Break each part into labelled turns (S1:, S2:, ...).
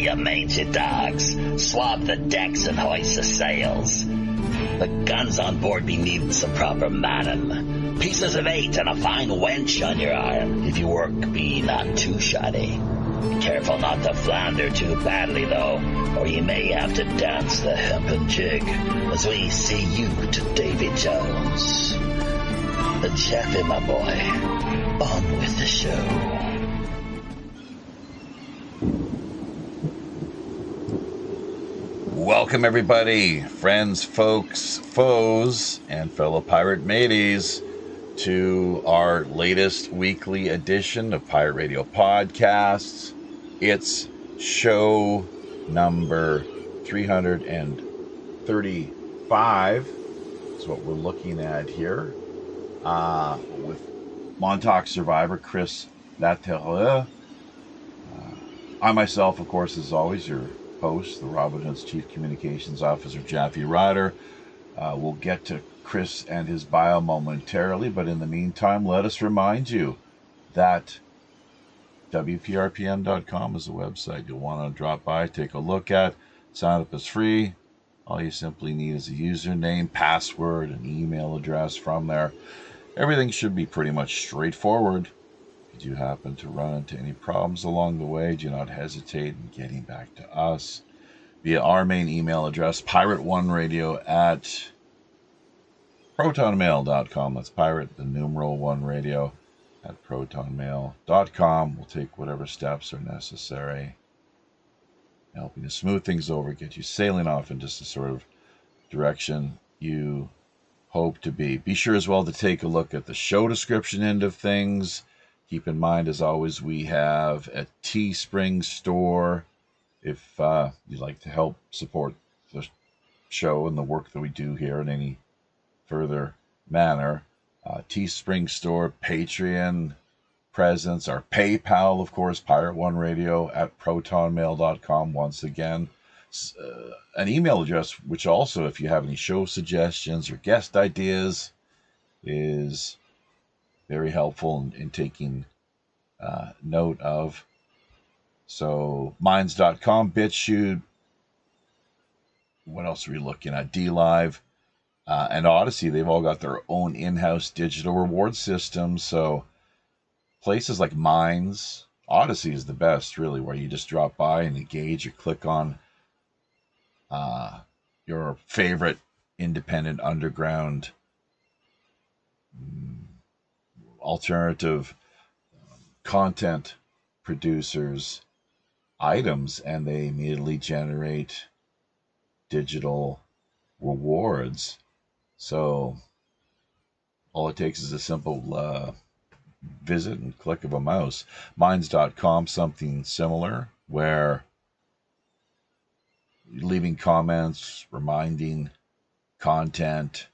S1: you mangy dogs. Swab the decks and hoist the sails. The guns on board be needing some proper manning. Pieces of 8 and a fine wench on your arm. If your work be not too shoddy. Careful not to flounder too badly, though, or you may have to dance the hempen jig as we see you to Davy Jones. Jeffy, my boy, on with the show.
S2: Welcome, everybody, friends, folks, foes, and fellow pirate mateys, to our latest weekly edition of Pirate Radio Podcasts. It's show number 335 is what we're looking at here, with Montauk survivor Chris Laterreur. I myself, of course, as always, your host, the Robin Hood's Chief Communications Officer, Jaffe Ryder. We'll get to Chris and his bio momentarily, but in the meantime, let us remind you that WPRPN.com is the website you'll want to drop by, take a look at. Sign up is free. All you simply need is a username, password, and email address from there. Everything should be pretty much straightforward. If you do happen to run into any problems along the way, do not hesitate in getting back to us via our main email address, pirate1radio@protonmail.com. That's pirate, the numeral 1radio at protonmail.com. We'll take whatever steps are necessary, helping to smooth things over, get you sailing off in just the sort of direction you hope to be. Be sure as well to take a look at the show description end of things. Keep in mind, as always, we have a Teespring store. If you'd like to help support the show and the work that we do here in any further manner, Teespring store, Patreon presence, our PayPal, of course, pirate1radio@protonmail.com. Once again, an email address, which also, if you have any show suggestions or guest ideas, is very helpful in taking note of. So, minds.com, BitChute, what else are we looking at? DLive, and Odyssey, they've all got their own in-house digital reward system. So places like Minds, Odyssey is the best, really, where you just drop by and engage or click on your favorite independent underground alternative content producers items, and they immediately generate digital rewards. So all it takes is a simple visit and click of a mouse. Minds.com, something similar, where leaving comments, reminding content,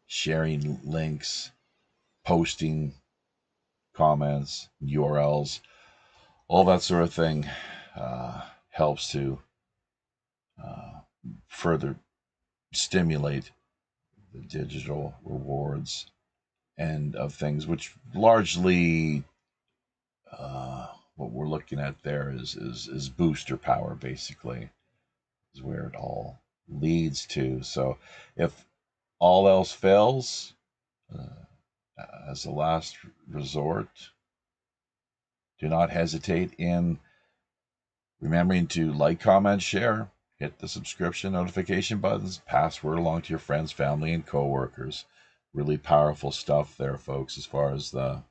S2: sharing links, posting comments, URLs, all that sort of thing helps to further stimulate the digital rewards end of things, which largely what we're looking at there is booster power, basically, is where it all leads to. So if all else fails, as a last resort, do not hesitate in remembering to like, comment, share, hit the subscription notification buttons, pass word along to your friends, family, and coworkers. Really powerful stuff there, folks, as far as the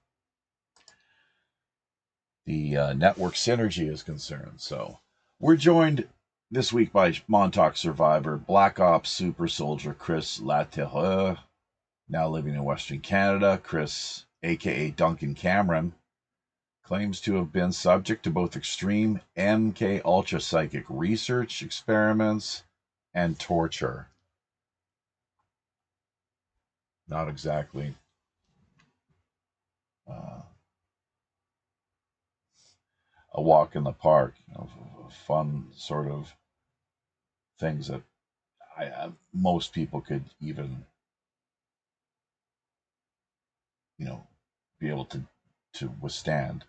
S2: network synergy is concerned. So we're joined this week by Montauk survivor, Black Ops super soldier Chris Laterreur, now living in Western Canada. Chris, aka Duncan Cameron, claims to have been subject to both extreme MK Ultra psychic research experiments and torture. Not exactly a walk in the park, fun sort of things that most people could even, be able to withstand,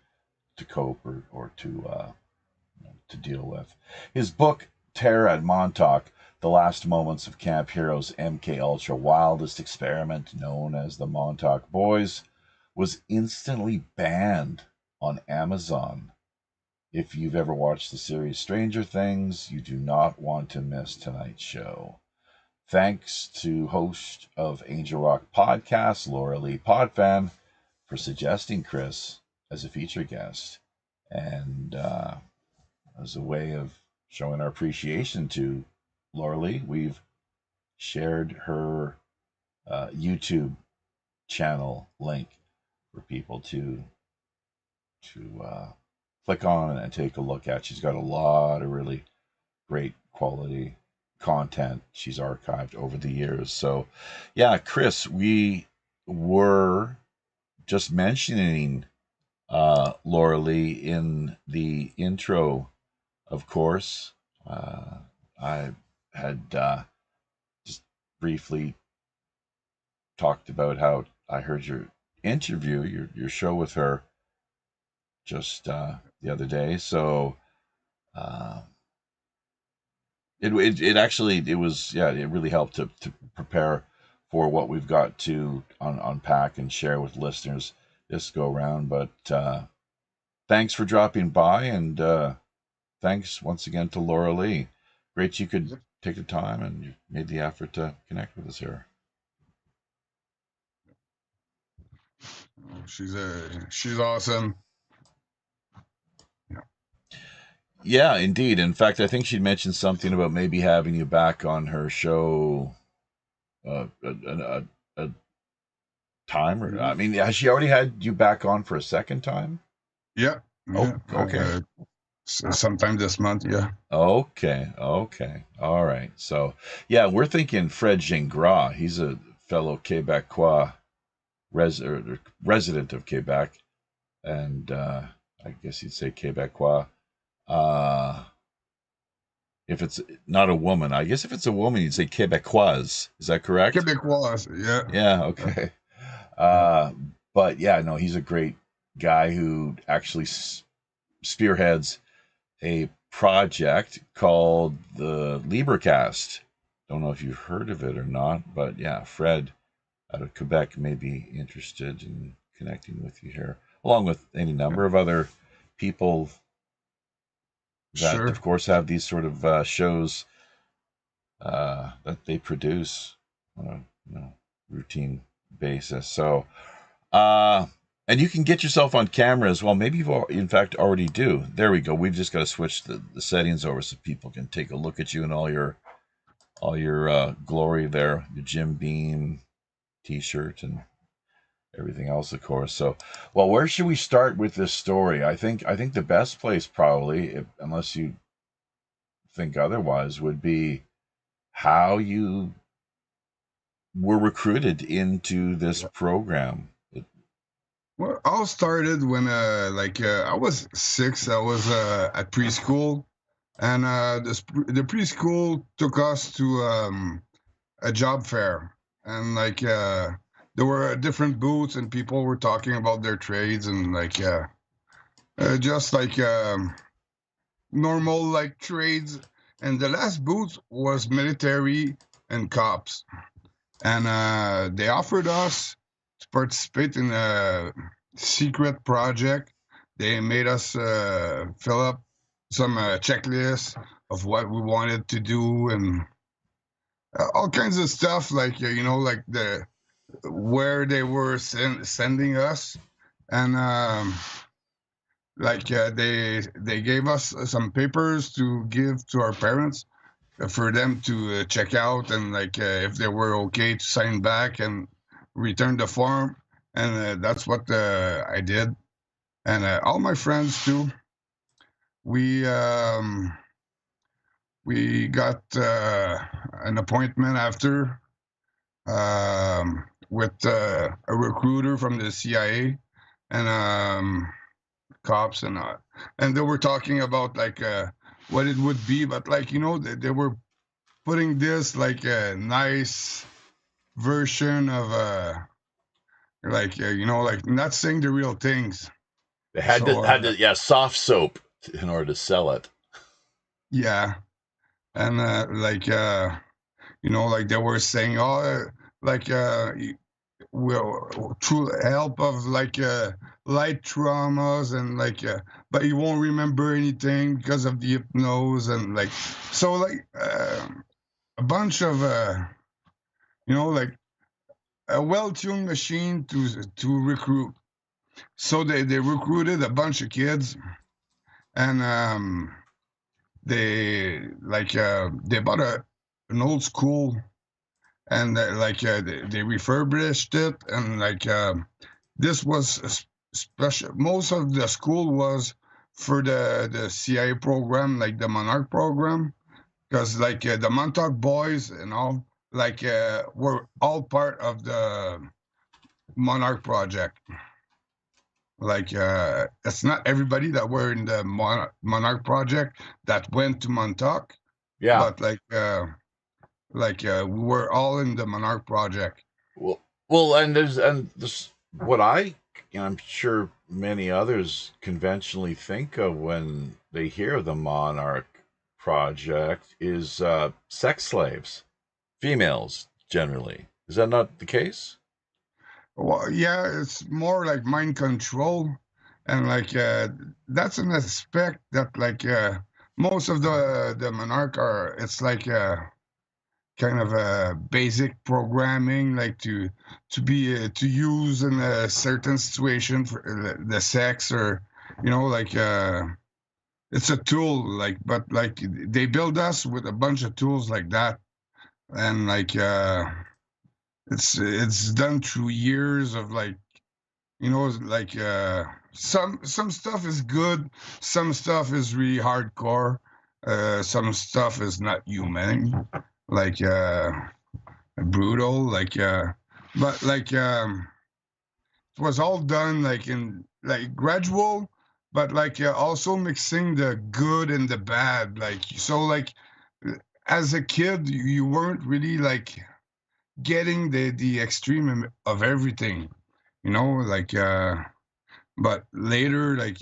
S2: to cope, or to to deal with. His book, Terror at Montauk, The Last Moments of Camp Heroes MK Ultra Wildest Experiment, known as the Montauk Boys, was instantly banned on Amazon. If you've ever watched the series Stranger Things, you do not want to miss tonight's show. Thanks to host of Angel Rock Podcast, Lorilei Potvin, for suggesting Chris as a feature guest. And as a way of showing our appreciation to Lorilei, we've shared her YouTube channel link for people to click on and take a look at. She's got a lot of really great quality content she's archived over the years. So, yeah, Chris, we were just mentioning Lorilei in the intro, of course. I had just briefly talked about how I heard your interview, your show with her just the other day. So it actually it was it really helped to prepare for what we've got to unpack and share with listeners this go around. But thanks for dropping by, and thanks once again to Lorilei. Great you could take the time and you made the effort to connect with us here.
S3: She's awesome.
S2: Yeah, indeed. In fact, I think she'd mentioned something about maybe having you back on her show a time. Or I mean, has she already had you back on for a second time?
S3: Yeah.
S2: Oh, okay.
S3: Sometime this month, yeah.
S2: Okay. All right. So, yeah, we're thinking Fred Gingras. He's a fellow Quebecois resident of Quebec, and I guess you'd say Quebecois. If it's not a woman, I guess if it's a woman, you'd say Quebecoise. Is that correct?
S3: Quebecois, yeah.
S2: Yeah, okay. But yeah, no, he's a great guy who actually spearheads a project called the LBRY. Don't know if you've heard of it or not, but yeah, Fred out of Quebec may be interested in connecting with you here, along with any number of other people that, of course, have these sort of shows that they produce on a routine basis. So, and you can get yourself on camera as well. Maybe you in fact already do. There we go. We've just got to switch the settings over so people can take a look at you and all your glory there, your Jim Beam T-shirt and everything else, of course. So, well, where should we start with this story? I think the best place probably, unless you think otherwise, would be how you were recruited into this program.
S3: Well, all started when I was 6. I was at preschool, and the preschool took us to a job fair, and there were different booths, and people were talking about their trades, and just normal trades. And the last booth was military and cops, and they offered us to participate in a secret project. They made us fill up some checklists of what we wanted to do, and all kinds of stuff, the where they were sending us, and they gave us some papers to give to our parents for them to check out, and if they were okay to sign back and return the form, and that's what I did, and all my friends too. We got an appointment after with a recruiter from the CIA and cops, and they were talking about what it would be, but they were putting this a nice version of not saying the real things.
S2: They had to soft soap in order to sell it.
S3: Yeah, and like they were saying, oh, like will through help of light traumas and but you won't remember anything because of the hypnose and so a bunch of like a well-tuned machine to recruit. So they recruited a bunch of kids, and they bought an old school, and they refurbished it, and this was special. Most of the school was for the CIA program, like the Monarch program, because the Montauk boys and all were all part of the Monarch project. It's not everybody that were in the Monarch project that went to Montauk,
S2: Yeah.
S3: but we were all in the Monarch project.
S2: Well, and there's what I'm sure many others conventionally think of when they hear the Monarch project is sex slaves, females generally. Is that not the case?
S3: Well, yeah, it's more like mind control, and that's an aspect that most of the Monarch are. It's kind of a basic programming, like to be to use in a certain situation for the sex, or it's a tool, but they build us with a bunch of tools like that, and it's done through years of some stuff is good, some stuff is really hardcore, some stuff is not human, like brutal, but it was all done in gradual, but also mixing the good and the bad, as a kid you weren't really getting the extreme of everything, but later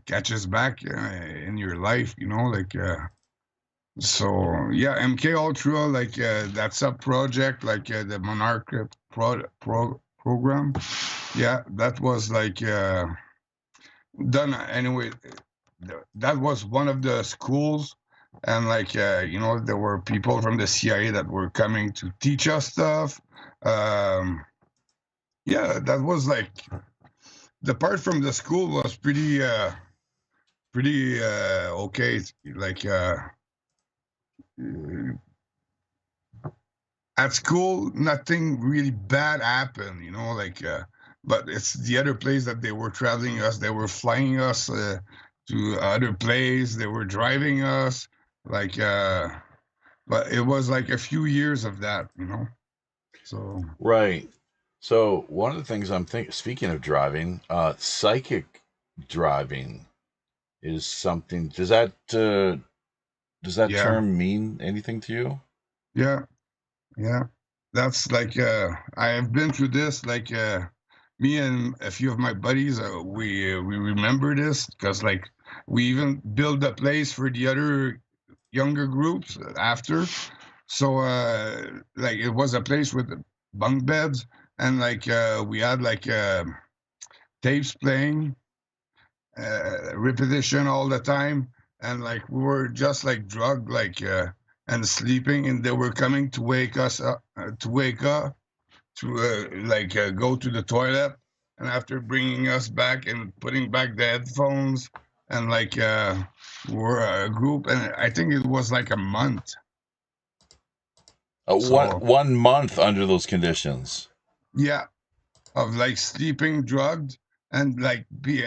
S3: catches back in your life, so yeah, MK Ultra, that's a project, the Monarch program. Yeah, that was done anyway. That was one of the schools, and there were people from the CIA that were coming to teach us stuff. Um, yeah, that was the part from the school was pretty okay. At school, nothing really bad happened, but it's the other place that they were traveling us. They were flying us to other place. They were driving us, like, but it was a few years of that, So
S2: Right. So one of the things I'm thinking, speaking of driving, psychic driving is something. Does that
S3: yeah,
S2: term mean anything to you?
S3: yeah, yeah. That's I have been through this. Me and a few of my buddies, we remember this because we even built a place for the other younger groups after. So it was a place with bunk beds, and we had tapes playing, repetition all the time, and we were just drugged, and sleeping, and they were coming to wake us up, to go to the toilet, and after bringing us back and putting back the headphones, and we're a group, and I think it was a month.
S2: One
S3: So
S2: 1 month under those conditions.
S3: yeah, of sleeping drugged, and be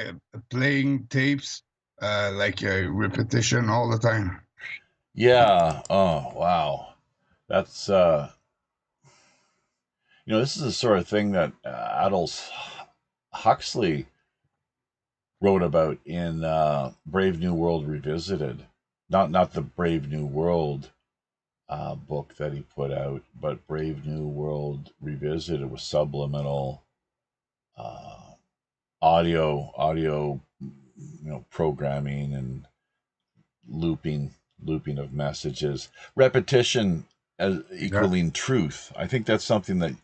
S3: playing tapes, repetition all the time.
S2: Yeah. Oh, wow. That's this is the sort of thing that Aldous Huxley wrote about in Brave New World Revisited. Not the Brave New World book that he put out, but Brave New World Revisited with subliminal uh, audio, programming and looping. looping of messages, repetition as
S3: Yeah,
S2: equaling truth. I think that's something that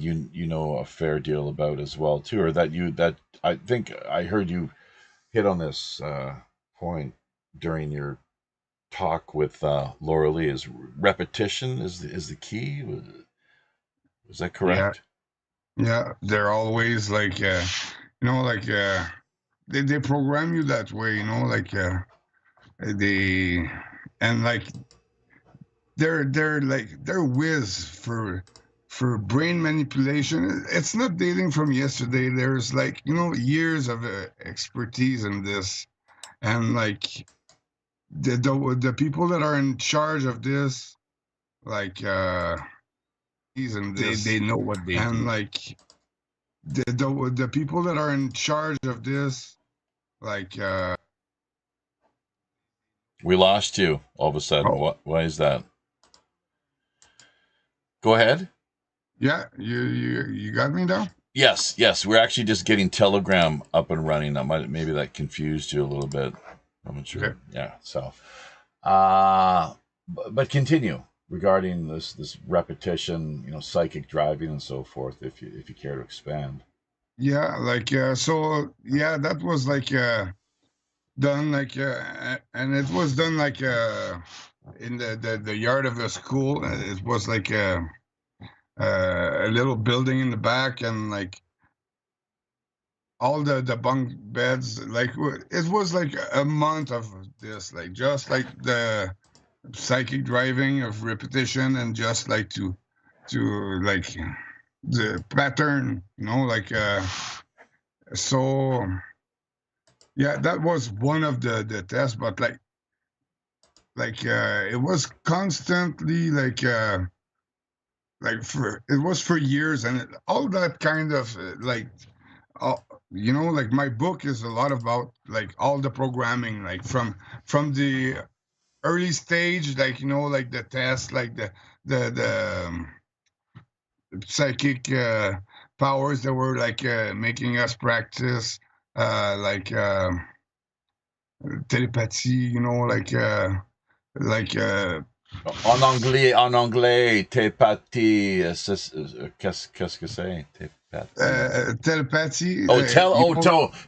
S2: you know a fair deal about as well too, or that I think I heard you hit on this point during your talk with Lorilei. Is repetition is the key? Is that
S3: yeah,
S2: correct?
S3: yeah. They're always like, like they program you that way, they and like they're whiz for brain manipulation. It's not dating from yesterday. There's like years of expertise in this, and like the people that are in charge of this, like and
S4: They
S3: this,
S4: know what they
S3: and
S4: do.
S3: like the people that are in charge of this, like
S2: We lost you all of a sudden.
S3: oh
S2: What? Why is that? Go ahead.
S3: yeah, you got me down.
S2: Yes, yes. We're actually just getting Telegram up and running. Maybe that confused you a little bit. I'm not
S3: Okay.
S2: sure. Yeah. So, uh, but continue regarding this repetition, psychic driving and so forth. If you care to expand.
S3: Yeah, like so yeah, that was like done like and it was done like in the yard of the school. It was like a little building in the back, and like all the bunk beds, like it was like a month of this, like just like the psychic driving of repetition, and just like to like the pattern, like so yeah, that was one of the tests, but like it was constantly like for it was for years, and all that kind of all, like my book is a lot about like all the programming, like from the early stage, like like the test, like the psychic powers that were like making us practice like telepathy, like
S2: En anglais, télépathie. Qu'est-ce que c'est? Télépathie.
S3: telepathy.
S2: Oh,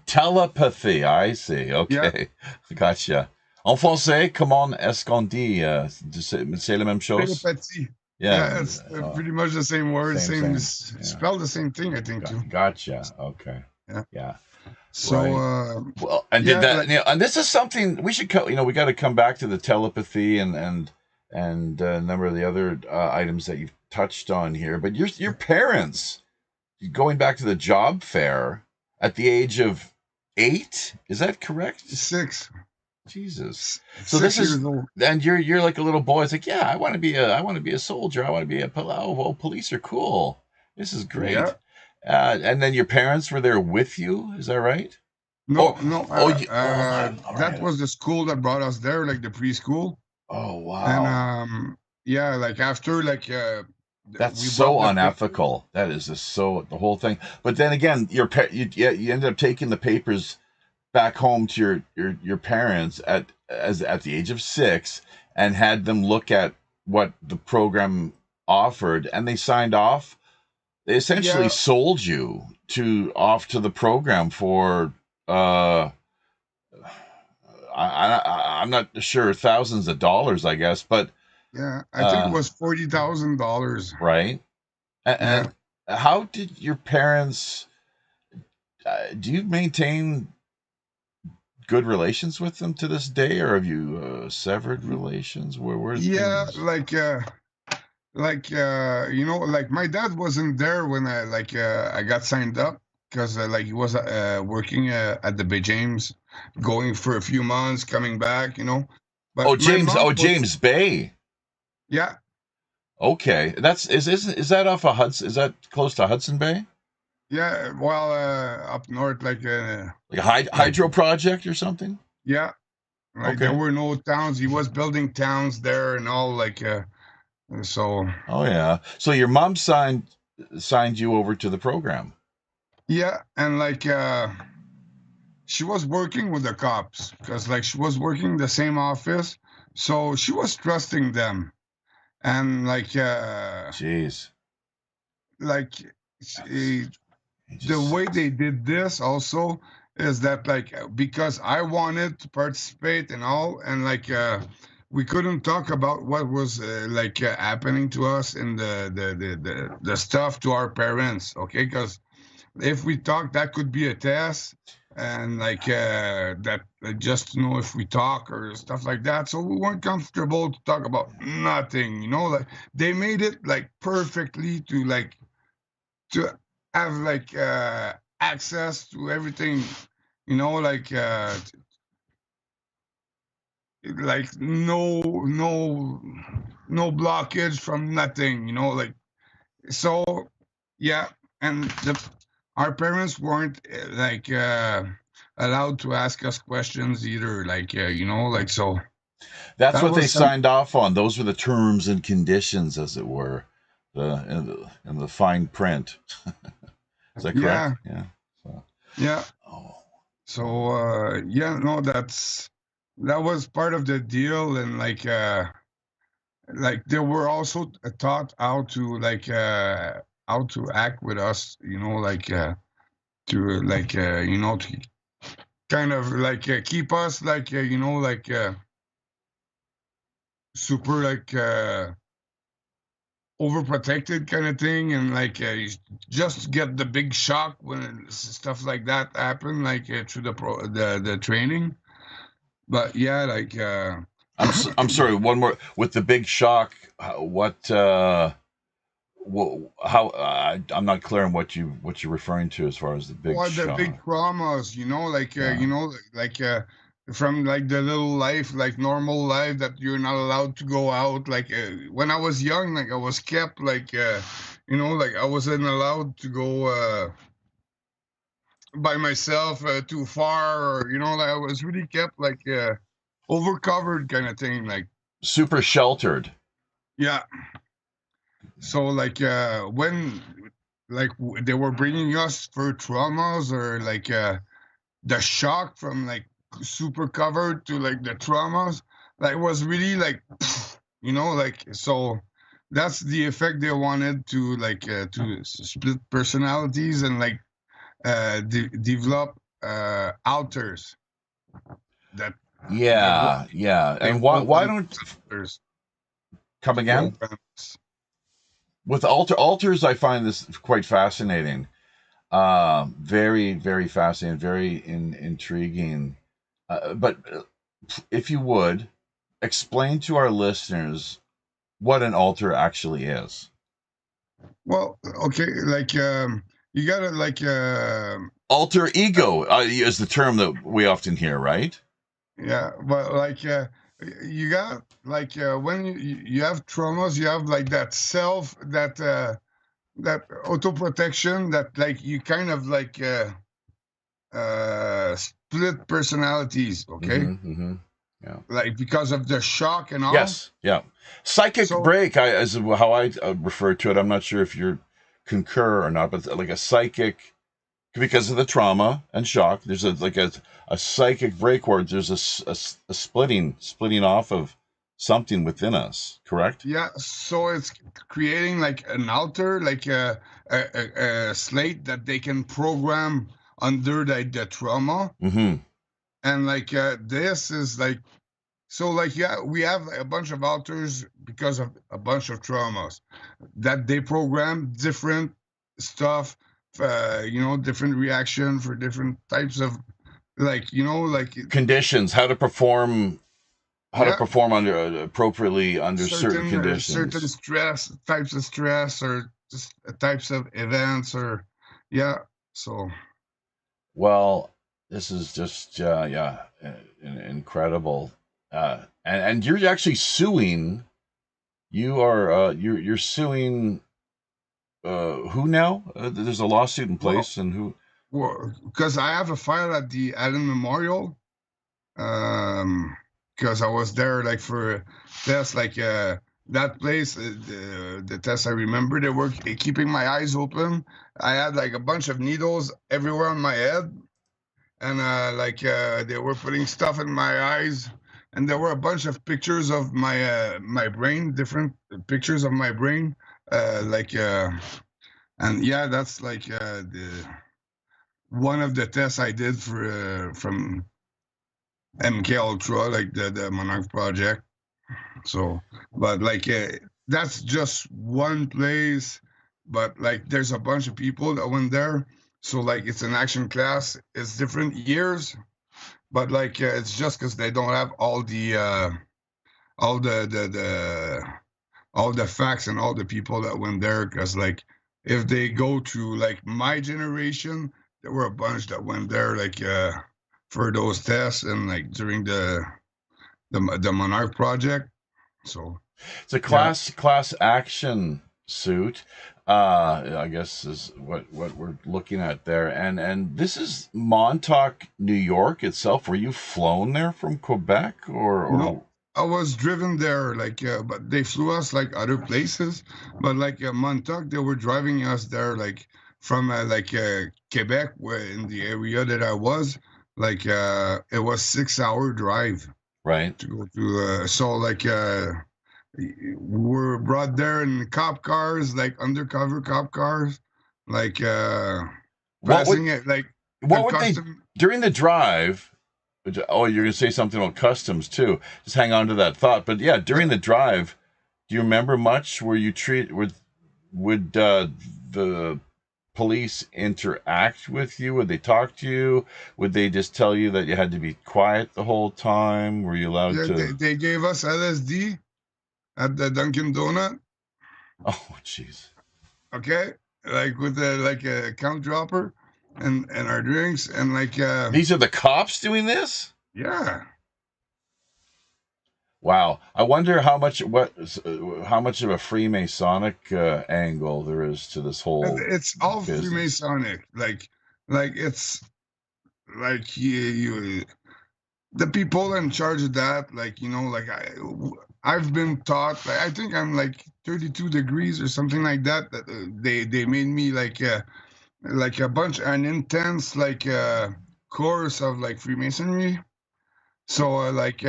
S2: telepathy. I see.
S3: Yeah,
S2: Okay, gotcha. En français, comment est-ce qu'on dit? C'est la même chose?
S3: telepathy.
S2: Yeah.
S3: Yeah, it's pretty much the same word, same
S2: Same. Yeah.
S3: spell the same thing, I think too.
S2: Gotcha. Okay.
S3: Yeah.
S2: Yeah.
S3: So
S2: Right. Well, and did
S3: yeah,
S2: that?
S3: like
S2: And this is something we should. We got to come back to the telepathy and a number of the other items that you've touched on here. But your parents, going back to the job fair at the age of 8, is that correct?
S3: 6.
S2: Jesus. So
S3: 6
S2: this is,
S3: years old.
S2: and you're like a little boy. It's like, yeah, I want to be a soldier. I want to be police are cool. This is great.
S3: Yeah.
S2: And then your parents were there with you. Is that right?
S3: No,
S2: Oh,
S3: no.
S2: oh, all
S3: That
S2: right.
S3: was the school that brought us there, like the preschool.
S2: Oh,
S3: And
S2: wow.
S3: yeah, like after like
S2: That's
S3: we
S2: so
S3: bought the paper.
S2: unethical. That is just so the whole thing. But then again, you ended up taking the papers back home to your parents at the age of 6 and had them look at what the program offered, and they signed off. They essentially
S3: Yeah,
S2: sold you off to the program for I'm not sure, thousands of dollars, I guess, but
S3: yeah. I think it was $40,000.
S2: right.
S3: Yeah.
S2: And how did your parents? Do you maintain good relations with them to this day, or have you severed relations? Where's
S3: Yeah,
S2: things?
S3: like my dad wasn't there when I got signed up, because like he was working at the Bay James, going for a few months, coming back,
S2: Oh,
S3: but my
S2: James.
S3: mom
S2: Oh,
S3: was.
S2: James Bay.
S3: Yeah,
S2: Okay, that's is that off of Hudson? Is that close to Hudson Bay?
S3: yeah, well up north,
S2: Like a
S3: like
S2: hydro project or something?
S3: yeah, like there
S2: Okay.
S3: were no towns. He was building towns there and all, so
S2: Oh yeah. So your mom signed you over to the program.
S3: yeah, and like she was working with the cops because like she was working the same office, so she was trusting them, and
S2: Jeez.
S3: like
S2: That's, he
S3: the
S2: just,
S3: way they did this also is that like because I wanted to participate and all, and we couldn't talk about what was happening to us in the stuff to our parents, okay? Because if we talk, that could be a test, and that just to know if we talk or stuff like that. So we weren't comfortable to talk about nothing, you know. Like they made it like perfectly to have access to everything, you know, like no blockage from nothing, you know, like so yeah. And our parents weren't allowed to ask us questions either, you know, like so
S2: that's
S3: that
S2: what they
S3: was some
S2: signed off on. Those were the terms and conditions, as it were, in the fine print. Is that correct?
S3: yeah,
S2: Yeah. So,
S3: yeah.
S2: oh,
S3: So yeah, no, that was part of the deal. And they were also taught how to act with us, you know, to you know, to kind of keep us you know, super overprotected kind of thing, and you just get the big shock when stuff like that happen, through the training. But yeah,
S2: I'm sorry. One more with the big shock. How I'm not clear on what you're referring to as far as the big
S3: or the big
S2: shock.
S3: traumas, you know,
S2: Yeah.
S3: from the little life, normal life, that you're not allowed to go out. When I was young, I was kept you know, I wasn't allowed to go by myself too far, or you know, I was really kept over covered kind of thing,
S2: Super sheltered.
S3: yeah. So when they were bringing us for traumas, or the shock from super covered to the traumas, was really you know, so that's the effect they wanted to split personalities, and develop alters that work.
S2: Yeah, yeah.
S3: They
S2: And why
S3: program
S2: don't
S3: alters
S2: come
S3: to
S2: again?
S3: program us.
S2: With alters, I find this quite fascinating. Very, very fascinating, very intriguing. But if you would explain to our listeners what an alter actually is.
S3: Well, okay, you gotta
S2: Alter ego is the term that we often hear, right?
S3: yeah, but you got when you have traumas, you have that self, that auto protection, that you kind of split personalities, okay?
S2: Mm-hmm. Yeah.
S3: Because of the shock and all.
S2: Yes. Yeah. Psychic
S3: So
S2: break, as how I refer to it. I'm not sure if you concur or not, but like a psychic, because of the trauma and shock. There's a psychic break where there's a splitting off of something within us. Correct.
S3: yeah, so it's creating an alter, a slate that they can program under the trauma.
S2: Mm-hmm.
S3: And this is so yeah, we have a bunch of alters because of a bunch of traumas that they program different stuff, you know, different reaction for different types of you know,
S2: Conditions, how to
S3: yeah,
S2: perform under appropriately under certain
S3: certain
S2: conditions.
S3: stress types of stress, or just types of events, or yeah. So
S2: Well, this is just yeah, incredible. And you're actually suing. You are you're suing who now? There's a lawsuit in
S3: well,
S2: place, and who?
S3: because I have a file at the Allen Memorial, because I was there for tests, that place, the test, I remember they were keeping my eyes open. I had a bunch of needles everywhere on my head, and they were putting stuff in my eyes, and there were a bunch of pictures of my brain, different pictures of my brain, and yeah, that's the one of the tests I did for from MK Ultra, like the Monarch project. So, but that's just one place, but like there's a bunch of people that went there. So like it's an action class. It's different years, but it's just because they don't have all the all the facts and all the people that went there. Because like if they go to like my generation, there were a bunch that went there for those tests and like during the Monarch project. So
S2: It's a
S3: yeah.
S2: class action suit. I guess is what we're looking at there, and this is Montauk, New York itself. Were you flown there from Quebec or
S3: No, I was driven there, but they flew us like other places. But Montauk, they were driving us there, like from Quebec, where in the area that I was, it was 6 hour drive
S2: right?
S3: to go to. We were brought there in cop cars, like undercover cop cars, like
S2: What would
S3: passing it like a
S2: what would they
S3: custom.
S2: during the drive? Oh, you're going to say something about customs too. Just hang on to that thought. But yeah, during the drive, do you remember much? Were you treat would the police interact with you? Would they talk to you? Would they just tell you that you had to be quiet the whole time? Were you allowed
S3: Yeah,
S2: to?
S3: they gave us LSD at the Dunkin' Donut.
S2: Oh, jeez.
S3: Okay, like with a count dropper and our drinks and
S2: These are the cops doing this?
S3: yeah.
S2: Wow. I wonder how much of a Freemasonic angle there is to this whole
S3: It's all
S2: business.
S3: Freemasonic. It's like you the people in charge of that, I've been taught, I think I'm like 32 degrees or something like that. That they made me an intense course of like Freemasonry. So like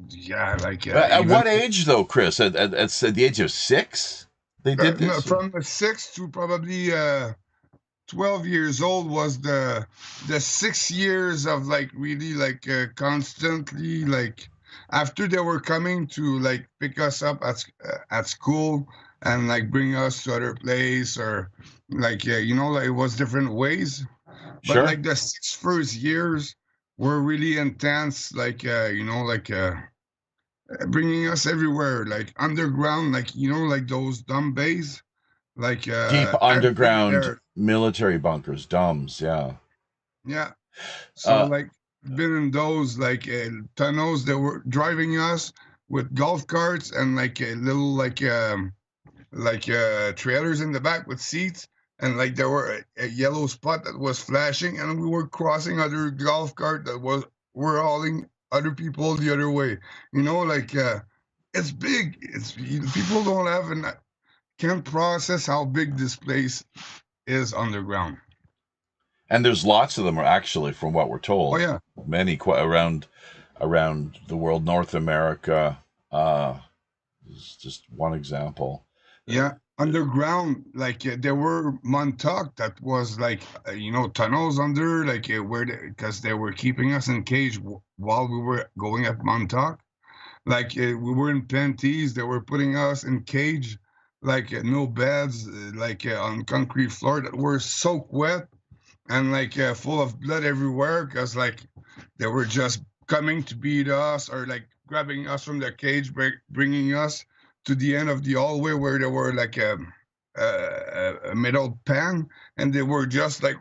S3: yeah,
S2: At
S3: even
S2: what age, though, Chris? At the age of 6, they did
S3: no,
S2: this.
S3: from the 6 to probably 12 years old was the 6 years of like really constantly after they were coming to like pick us up at school and like bring us to other place or it was different ways. But
S2: Sure.
S3: like the 6 first years were really intense, bringing us everywhere, like underground, like those dumb bays,
S2: Deep
S3: I've been
S2: underground
S3: there.
S2: military bunkers, DUMBs. Yeah.
S3: Yeah. So
S2: Uh,
S3: been in those tunnels that were driving us with golf carts and like a little trailers in the back with seats, and like there were a yellow spot that was flashing, and we were crossing other golf cart that were hauling other people the other way. It's big. People don't have and can't process how big this place is underground.
S2: and there's lots of them, actually, from what we're
S3: Oh
S2: told.
S3: yeah.
S2: Many around the world. North America is just one example.
S3: Yeah, underground, there were Montauk that was tunnels under, where because they were keeping us in cage while we were going at Montauk. We were in panties, they were putting us in cage, no beds, on concrete floor that were soaked wet and full of blood everywhere, because they were just coming to beat us or grabbing us from the cage, bringing us to the end of the hallway where there were a metal pan, and they were just like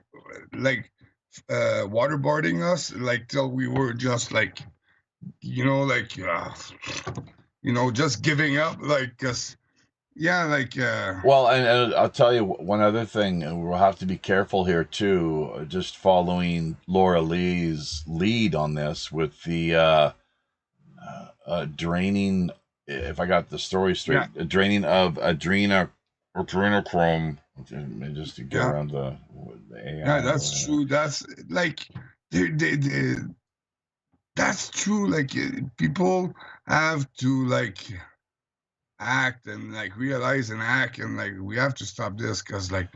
S3: waterboarding us till we were just you know like uh, just giving up, cause yeah,
S2: Well, and I'll tell you one other thing, and we'll have to be careful here too. Just following Lorilei's lead on this with the draining, if I got the story straight,
S3: yeah,
S2: draining of adrenochrome just to get
S3: Yeah,
S2: around the
S3: yeah,
S2: AI or
S3: that's
S2: whatever.
S3: true. That's like they that's true. Like people have to like act and like realize and act and like we have to stop this because like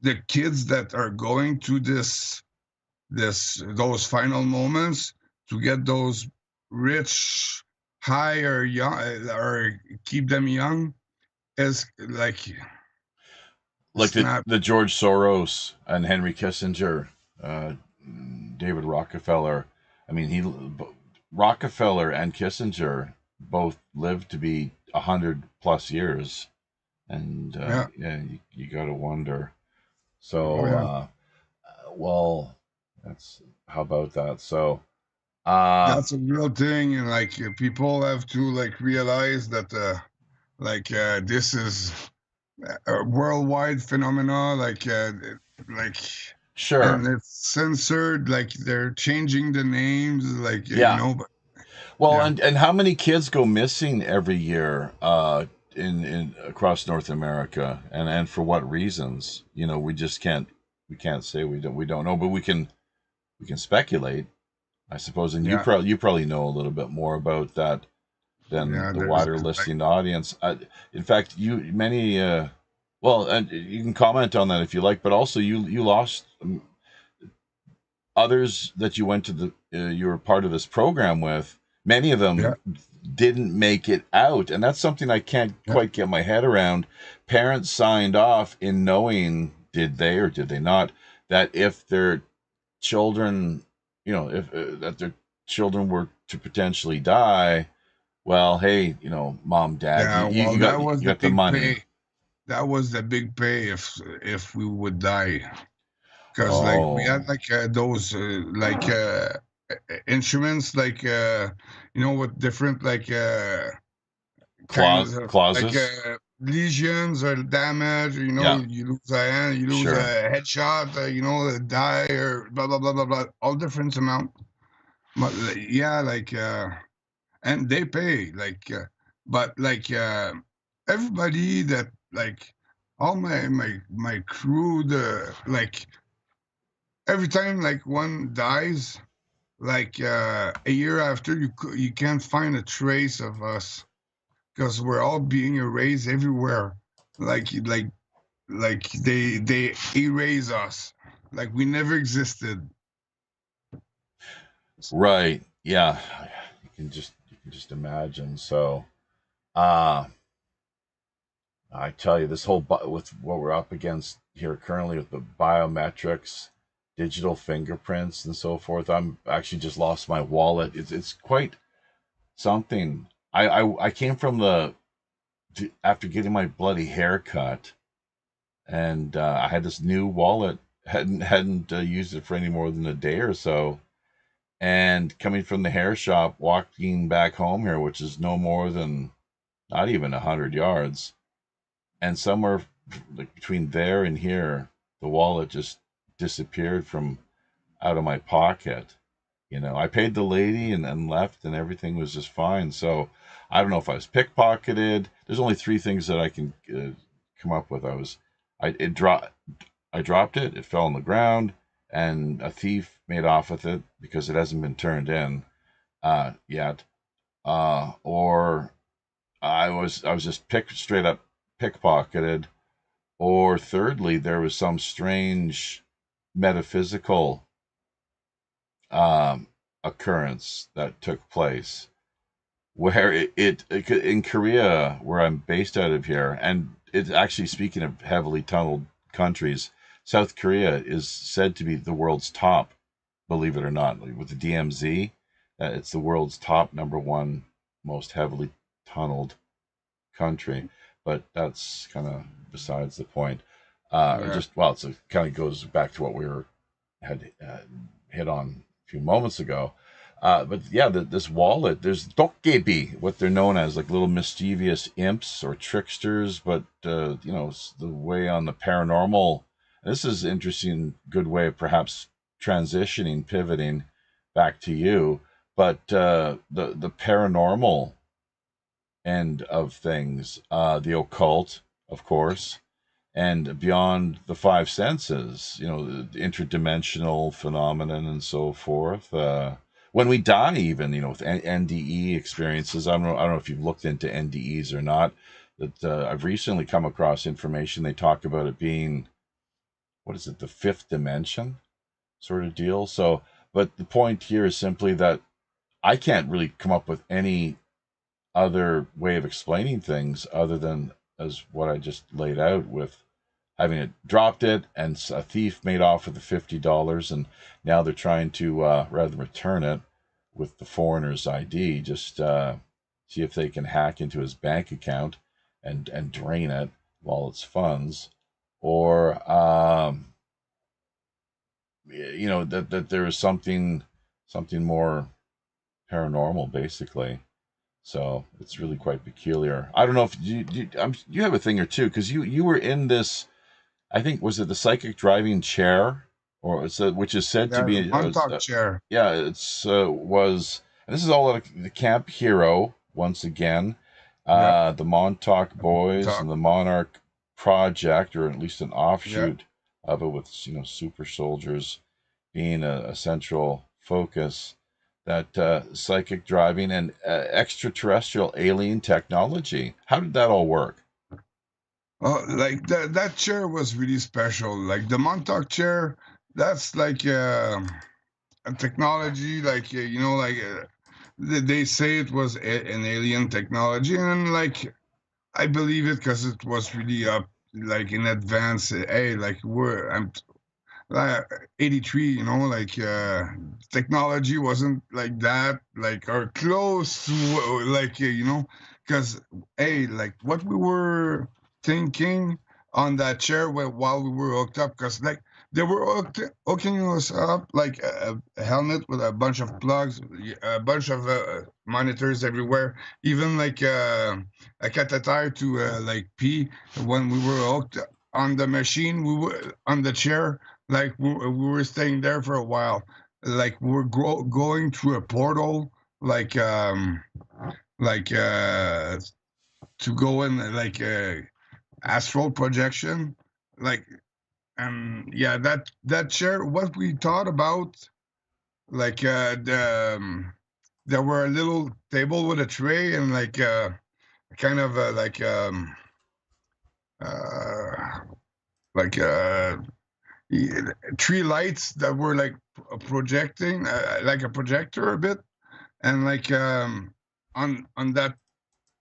S3: the kids that are going to this those final moments to get those rich high or young or keep them young is like
S2: Like
S3: it's not.
S2: the George Soros and Henry Kissinger, uh, David Rockefeller. I mean, Rockefeller and Kissinger both lived to be 100 plus years, and
S3: Yeah.
S2: yeah, you got to wonder.
S3: Oh
S2: So,
S3: yeah.
S2: well, that's how about that? So, uh,
S3: That's a real thing, and like people have to like realize that this is a worldwide phenomena. Like
S2: sure,
S3: and it's censored. Like they're changing the names. Like
S2: yeah.
S3: but
S2: Well,
S3: yeah,
S2: and how many kids go missing every year in across North America, and for what reasons? We just can't say we don't know, but we can speculate, I suppose. And
S3: yeah,
S2: you probably know a little bit more about that than
S3: yeah.
S2: the
S3: There's
S2: wider
S3: like
S2: listening audience. In fact, you many well, and you can comment on that if you like, but also you lost others that you went to you were part of this program with. Many of
S3: yeah,
S2: them didn't make it out, and that's something I can't
S3: yeah,
S2: quite get my head around. Parents signed off in knowing, did they or did they not, that if their children, if that their children were to potentially die, well, hey, mom, dad, you,
S3: yeah.
S2: you
S3: Well,
S2: you
S3: that
S2: got
S3: was
S2: you
S3: the
S2: got the
S3: big
S2: money.
S3: pay. That was the big pay if we would die. Because like we
S2: Oh,
S3: had like those instruments with different kinds of
S2: clauses.
S3: lesions or damage,
S2: Yeah,
S3: you lose a hand, you lose
S2: sure.
S3: a headshot, die or blah blah blah blah blah, all different amount. But yeah, and they pay but everybody that like all my crew, the like every time like one dies, a year after, you can't find a trace of us because we're all being erased everywhere. Like they erase us, like we never existed.
S2: Right. Yeah. You can just imagine. So, uh I tell you, this whole with what we're up against here currently with the biometrics, digital fingerprints, and so forth. I'm actually just lost my wallet. It's quite something. I came from after getting my bloody hair cut, and I had this new wallet. Hadn't used it for any more than a day or so. And coming from the hair shop, walking back home here, which is no more than not even 100 yards, and somewhere like between there and here, the wallet just disappeared from out of my pocket. I paid the lady and left, and everything was just fine. So I don't know if I was pickpocketed. There's only three things that I can come up with. I dropped it. It fell on the ground, and a thief made off with it because it hasn't been turned in yet. Or I was just straight up pickpocketed. Or thirdly, there was some strange metaphysical um, occurrence that took place where it in Korea, where I'm based out of here, and it's actually, speaking of heavily tunneled countries, South Korea is said to be the world's top, believe it or not, like with the DMZ. It's the world's top number one most heavily tunneled country, but that's kind of besides the point.
S3: Yeah,
S2: Just well, it kind of goes back to what we had hit on a few moments ago. But yeah, this wallet, there's dokkebi, what they're known as, like little mischievous imps or tricksters, but the way on the paranormal. This is interesting, good way of perhaps transitioning, pivoting back to you. But the paranormal end of things, the occult, of course, and beyond the five senses, the interdimensional phenomenon and so forth. When we die, even, with NDE experiences, I don't know if you've looked into NDEs or not. That I've recently come across information. They talk about it being, what is it, the fifth dimension sort of deal. So, but the point here is simply that I can't really come up with any other way of explaining things other than as what I just laid out, with having it dropped it and a thief made off with the $50, and now they're trying to rather than return it with the foreigner's ID, just see if they can hack into his bank account and drain it while it's funds, or that there is something more paranormal, basically. So it's really quite peculiar. I don't know if you have a thing or two, because you were in this. I think, was it the psychic driving chair, or which is said to
S3: Yeah, the
S2: be
S3: Montauk chair.
S2: yeah, it's was, and this is all at the Camp Hero once again.
S3: Yep.
S2: The Montauk Boys and the Monarch Project, or at least an
S3: Yep.
S2: offshoot of it, with super soldiers being a central focus. That psychic driving and extraterrestrial alien technology. How did that all work?
S3: Oh, like that chair was really special. Like the Montauk chair, that's like a technology, like they say it was an alien technology, and like I believe it because it was really up, like in advance. Hey, like I'm 83, like technology wasn't like that, like, or close to like because hey, like what we were thinking on that chair while we were hooked up, because like they were hooking us up like a helmet with a bunch of plugs, a bunch of monitors everywhere, even like a catheter to like pee when we were hooked on the machine, we were on the chair, like we were staying there for a while, like we were going through a portal, like like to go in like astral projection, like, and yeah, that chair, what we thought about, like there were a little table with a tray and like kind of uh like three lights that were like projecting, like a projector a bit, and like on that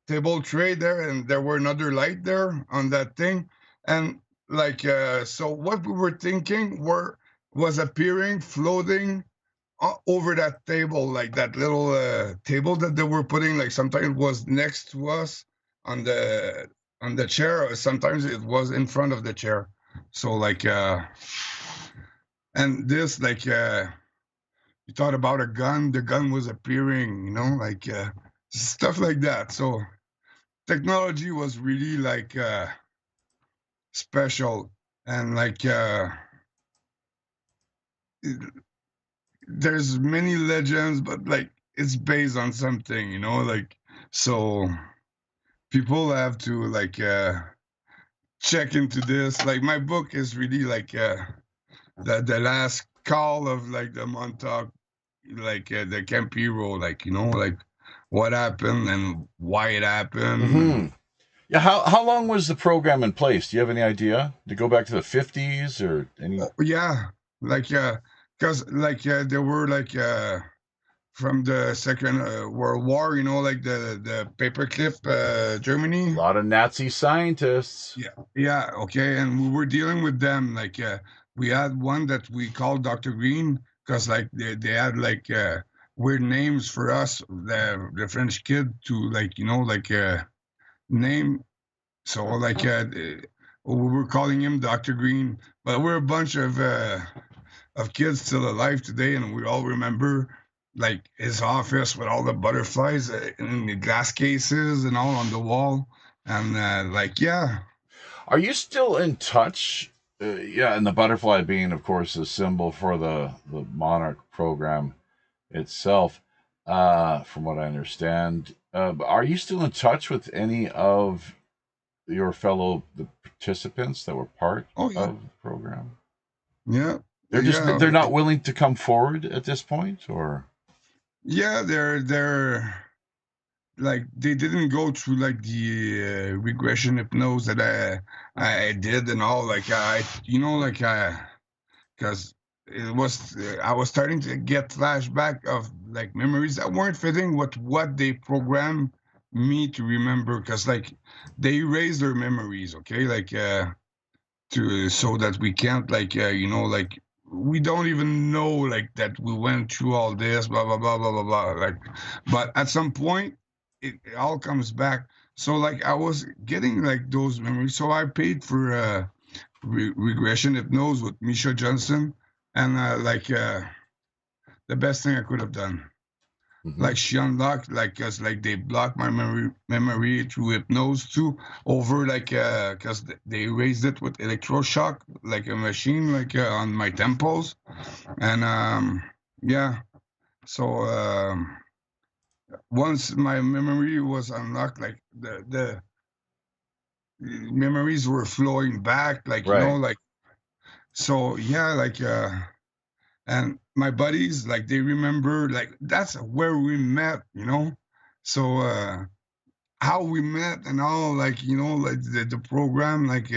S3: table tray there, and there were another light there on that thing, and like so what we were thinking was appearing, floating over that table, like that little table that they were putting, like sometimes it was next to us on the chair, or sometimes it was in front of the chair. So like and this, like you thought about a gun, the gun was appearing, like stuff like that. So technology was really like special, and like there's many legends, but like it's based on something, like, so people have to like check into this. Like my book is really like the last call of like the Montauk, like the Camp Hero, like like what happened and why it happened.
S2: Hmm. Yeah, how long was the program in place? Do you have any idea? To go back to the 50s or any?
S3: Oh, yeah, like because like there were like from the Second World War, like the paperclip
S2: A
S3: Germany.
S2: lot of Nazi scientists.
S3: Yeah, okay, and we were dealing with them. Like we had one that we called Dr. Green, because like they had like weird names for us, the French kid, to like like name. So like we were calling him Dr. Green, but we're a bunch of kids still alive today, and we all remember like his office with all the butterflies in the glass cases and all on the wall, and like yeah.
S2: Are you still in touch? Yeah, and the butterfly being, of course, a symbol for the Monarch program itself, from what I understand. Are you still in touch with any of your fellow the participants that were part
S3: Oh yeah,
S2: of the program?
S3: yeah,
S2: They're not willing to come forward at this point, or
S3: yeah. They're like they didn't go through like the regression hypnose that I did and all. Like like because it was I was starting to get flashback of like memories that weren't fitting with what they programmed me to remember. Because like they erase their memories, okay, like to so that we can't like like we don't even know like that we went through all this blah blah blah blah blah blah like, but at some point it all comes back. So like I was getting like those memories, so I paid for regression hypnose with Misha Johnson, and the best thing I could have done.
S2: mm-hmm.
S3: Like she unlocked, like, cause like they blocked my memory through hypnose too, over like cause they raised it with electroshock, like a machine, like on my temples, and yeah. So once my memory was unlocked, like the memories were flowing back, like
S2: Right.
S3: like so yeah, like and my buddies, like they remember, like that's where we met, so how we met and all, like like the program, like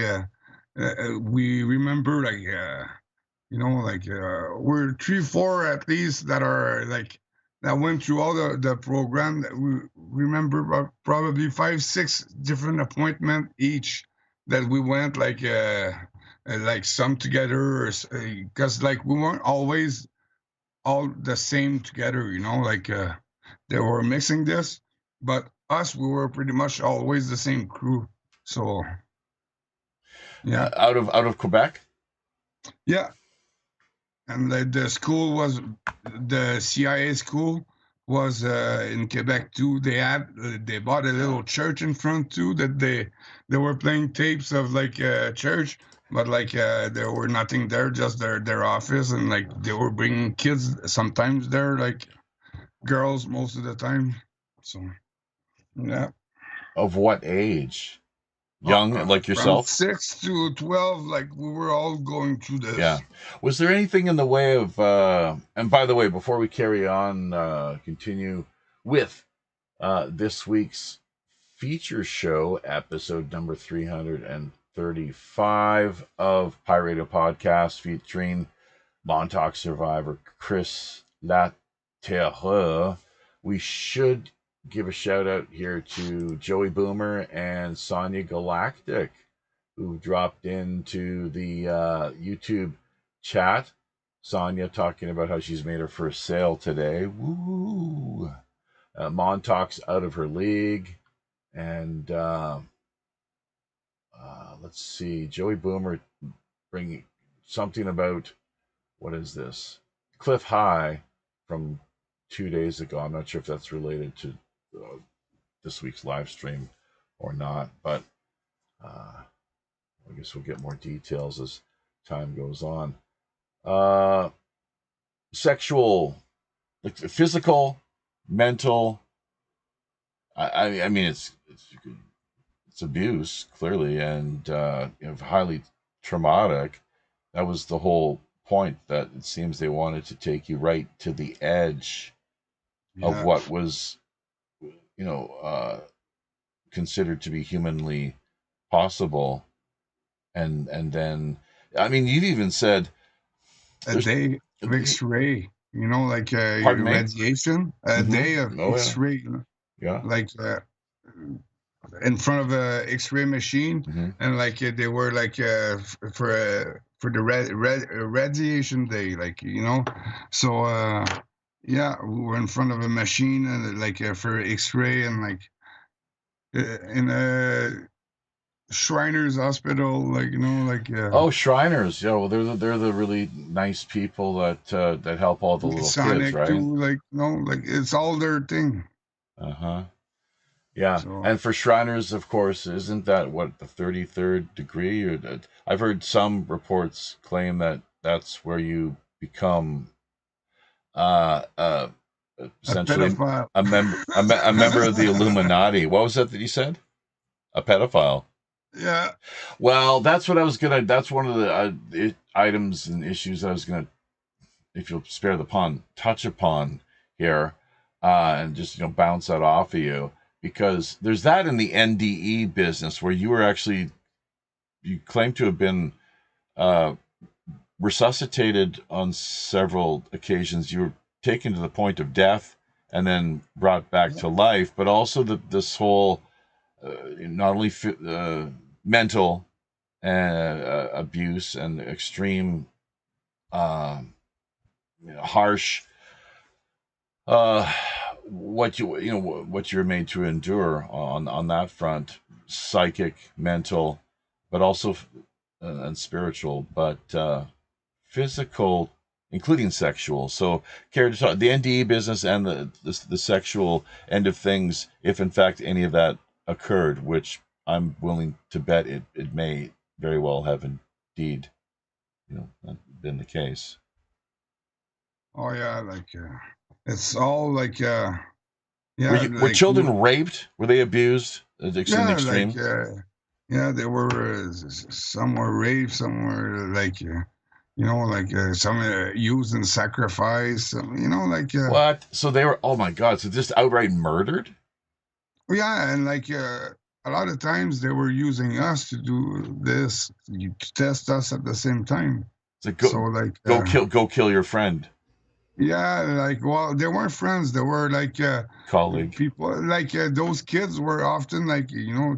S3: we remember, like like we're 3 4 at least that are like that went through all the program, that we remember probably 5 6 different appointment each that we went, like some together, because like we weren't always all the same together, like they were mixing this, but us, we were pretty much always the same crew. So yeah,
S2: Out of Quebec.
S3: yeah, and the school was the CIA school was in Quebec too. They bought a little church in front too, that they were playing tapes of like church, but like there were nothing there, just their office, and like they were bringing kids sometimes there, like girls most of the time. So yeah.
S2: Of what age? Young, like
S3: From
S2: yourself?
S3: 6 to 12, like we were all going through
S2: Yeah.
S3: this.
S2: Was there anything in the way of? And by the way, before we carry on, continue with this week's feature show, episode number 335 of Pyradio Podcast, featuring Montauk survivor Chris Laterreur. We should give a shout out here to Joey Boomer and Sonia Galactic, who dropped into the YouTube chat. Sonia talking about how she's made her first sale today. Woo! Montauk's out of her league. And let's see, Joey Boomer bringing something about, what is this? Cliff High from 2 days ago. I'm not sure if that's related to this week's live stream or not, but I guess we'll get more details as time goes on. Sexual, like physical, mental. I mean, it's abuse clearly, and highly traumatic. That was the whole point. That it seems they wanted to take you right to the edge of
S3: Yeah.
S2: what was, considered to be humanly possible, and then, I mean, you've even said
S3: A
S2: there's.
S3: day of X-ray, like
S2: Pardon me.
S3: radiation. A day of
S2: Oh yeah.
S3: X-ray,
S2: Yeah.
S3: like in front of a X-ray machine,
S2: Mm-hmm.
S3: and like they were like for the radiation day, like So yeah, we were in front of a machine, and like for X-ray, and like in a Shriners Hospital, like like
S2: Oh, Shriners. Yeah, well, they're the really nice people that help all the little kids,
S3: Sonic
S2: right?
S3: too, like like it's all their thing.
S2: Uh-huh. Yeah,
S3: So
S2: and for Shriners, of course, isn't that what, the 33rd degree? Or I've heard some reports claim that that's where you become uh, uh,
S3: a
S2: essentially
S3: pedophile.
S2: a member of the Illuminati. What was that you said? A pedophile.
S3: Yeah.
S2: Well, that's what I was gonna. That's one of the items and issues I was gonna, if you'll spare the pun, touch upon here, and just bounce that off of you, because there's that in the NDE business where you claim to have been uh, resuscitated on several occasions. You were taken to the point of death and then brought back to life, but also this whole not only mental abuse and extreme, uh, harsh, uh, what what you're made to endure on that front, psychic, mental, but also and spiritual, but physical, including sexual. So, care to talk the NDE business and the sexual end of things, if in fact any of that occurred, which I'm willing to bet it may very well have indeed, been the case.
S3: Oh yeah, like it's all like yeah,
S2: Were
S3: like
S2: children raped? Were they abused to the
S3: yeah, like
S2: extreme?
S3: yeah, they were some were raped, some were like like some used in sacrifice, like
S2: What? So they were? Oh my God! So just outright murdered?
S3: yeah, and like a lot of times they were using us to do this, to test us at the same time.
S2: So
S3: So like
S2: go kill your friend,
S3: yeah, like well, they weren't friends. They were like
S2: colleague.
S3: people. Like those kids were often like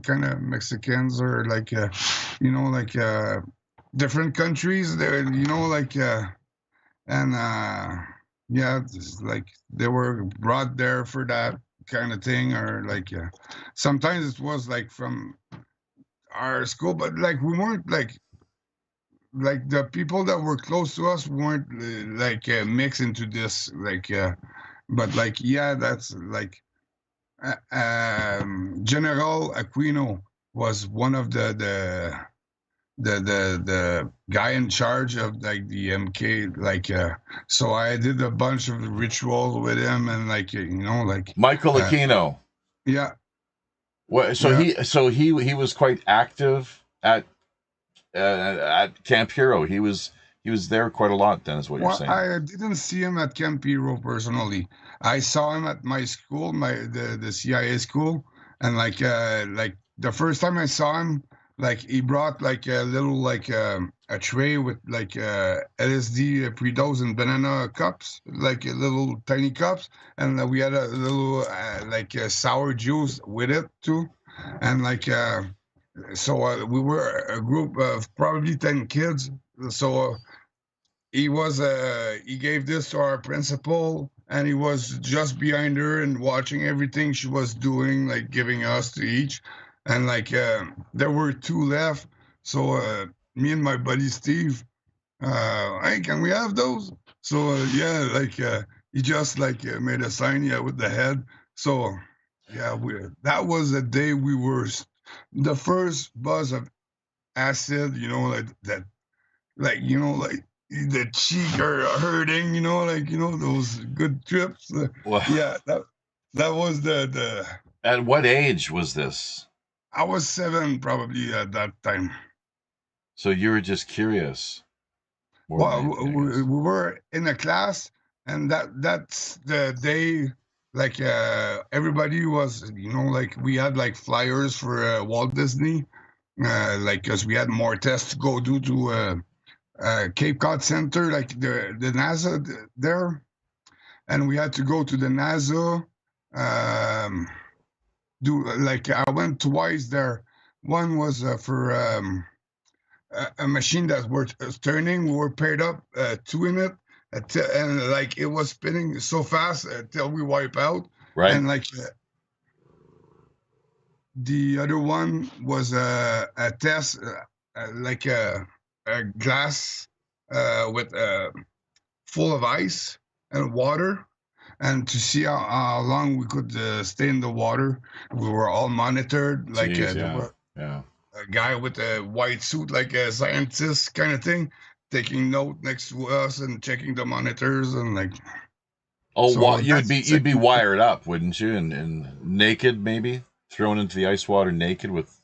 S3: kind of Mexicans or like like different countries. They like and yeah, just like they were brought there for that kind of thing, or like sometimes it was like from our school, but like we weren't like the people that were close to us weren't like mixed into this like but like yeah, that's like General Aquino was one of the guy in charge of like the MK, like so I did a bunch of rituals with him, and like like
S2: Michael Aquino.
S3: yeah.
S2: What? So
S3: Yeah.
S2: he was quite active at Camp Hero. He was there quite a lot. Then is what you're
S3: Well,
S2: saying.
S3: I didn't see him at Camp Hero personally. I saw him at my school, the CIA school, and like the first time I saw him, like he brought like a little like a tray with like LSD pre-dose and banana cups, like little tiny cups, and we had a little like sour juice with it too, and like so we were a group of probably 10 kids, so. He gave this to our principal, and he was just behind her and watching everything she was doing, like giving us to each, and like there were two left, so me and my buddy Steve, hey, can we have those? So yeah, like he just like made a sign, yeah, with the head. So yeah, that was the day we were the first buzz of acid, like that, like like the cheek are hurting, like those good trips.
S2: Well,
S3: Yeah, that was the.
S2: at what age was this?
S3: I was 7 probably at that time.
S2: So you were just curious more than
S3: Well,
S2: anything, I
S3: we
S2: guess.
S3: were in a class, and that's the day. Like everybody was, like we had like flyers for Walt Disney, like because we had more tests to go do to Cape Cod Center, like the NASA there, and we had to go to the NASA. Do like I went twice there. One was for a machine that was turning. We were paired up, two in it, and like it was spinning so fast until we wipe out.
S2: Right.
S3: And like the other one was a test, like a glass with full of ice and water, and to see how long we could stay in the water. We were all monitored, like
S2: Jeez,
S3: there
S2: yeah.
S3: were
S2: Yeah.
S3: a guy with a white suit, like a scientist kind of thing, taking note next to us and checking the monitors, and like
S2: Oh,
S3: so
S2: you'd
S3: that's
S2: be
S3: the
S2: you'd be
S3: second.
S2: wired up, wouldn't you? And naked, maybe thrown into the ice water naked with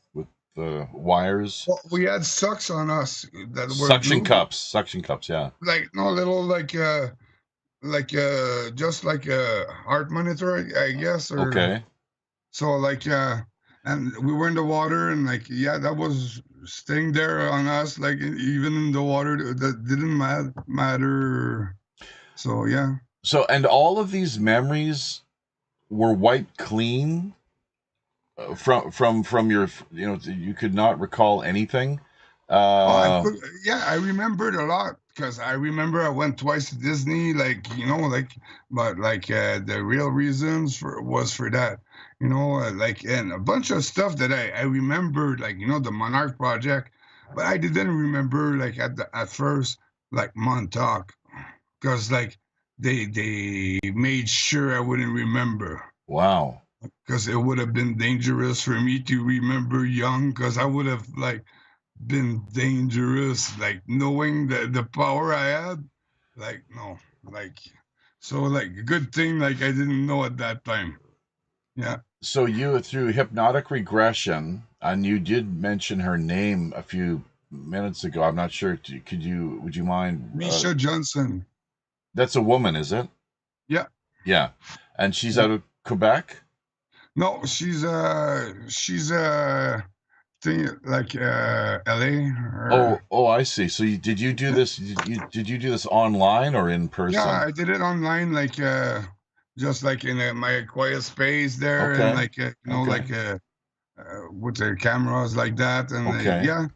S2: the wires.
S3: Well, we had sucks on us that were
S2: Suction
S3: glued,
S2: cups. Suction cups. Yeah.
S3: like no little just like a heart monitor, I guess, or
S2: Okay.
S3: so and we were in the water, and like yeah, that was staying there on us, like even in the water that didn't matter. So yeah.
S2: So, and all of these memories were wiped clean from your, you could not recall anything.
S3: Oh,
S2: Uh,
S3: yeah, I remembered a lot because I remember I went twice to Disney, but the real reasons was for that, and a bunch of stuff that I remembered, the Monarch project, but I didn't remember like at first like Montauk because like they made sure I wouldn't remember
S2: wow.
S3: because it would have been dangerous for me to remember young because I would have like been dangerous, like knowing the power I had. Like no, like so like a good thing like I didn't know at that time. Yeah.
S2: So you, through hypnotic regression, and you did mention her name a few minutes ago. I'm not sure. Would you mind?
S3: Misha Johnson.
S2: That's a woman, is it?
S3: Yeah.
S2: Yeah. And she's
S3: Yeah.
S2: out of Quebec?
S3: No, she's thing like LA or
S2: Oh, I see. So did you do this? Did you do this online or in
S3: yeah,
S2: person?
S3: I did it online just like in my quiet space there and
S2: Okay. Okay.
S3: with the cameras like that, and
S2: Okay.
S3: yeah,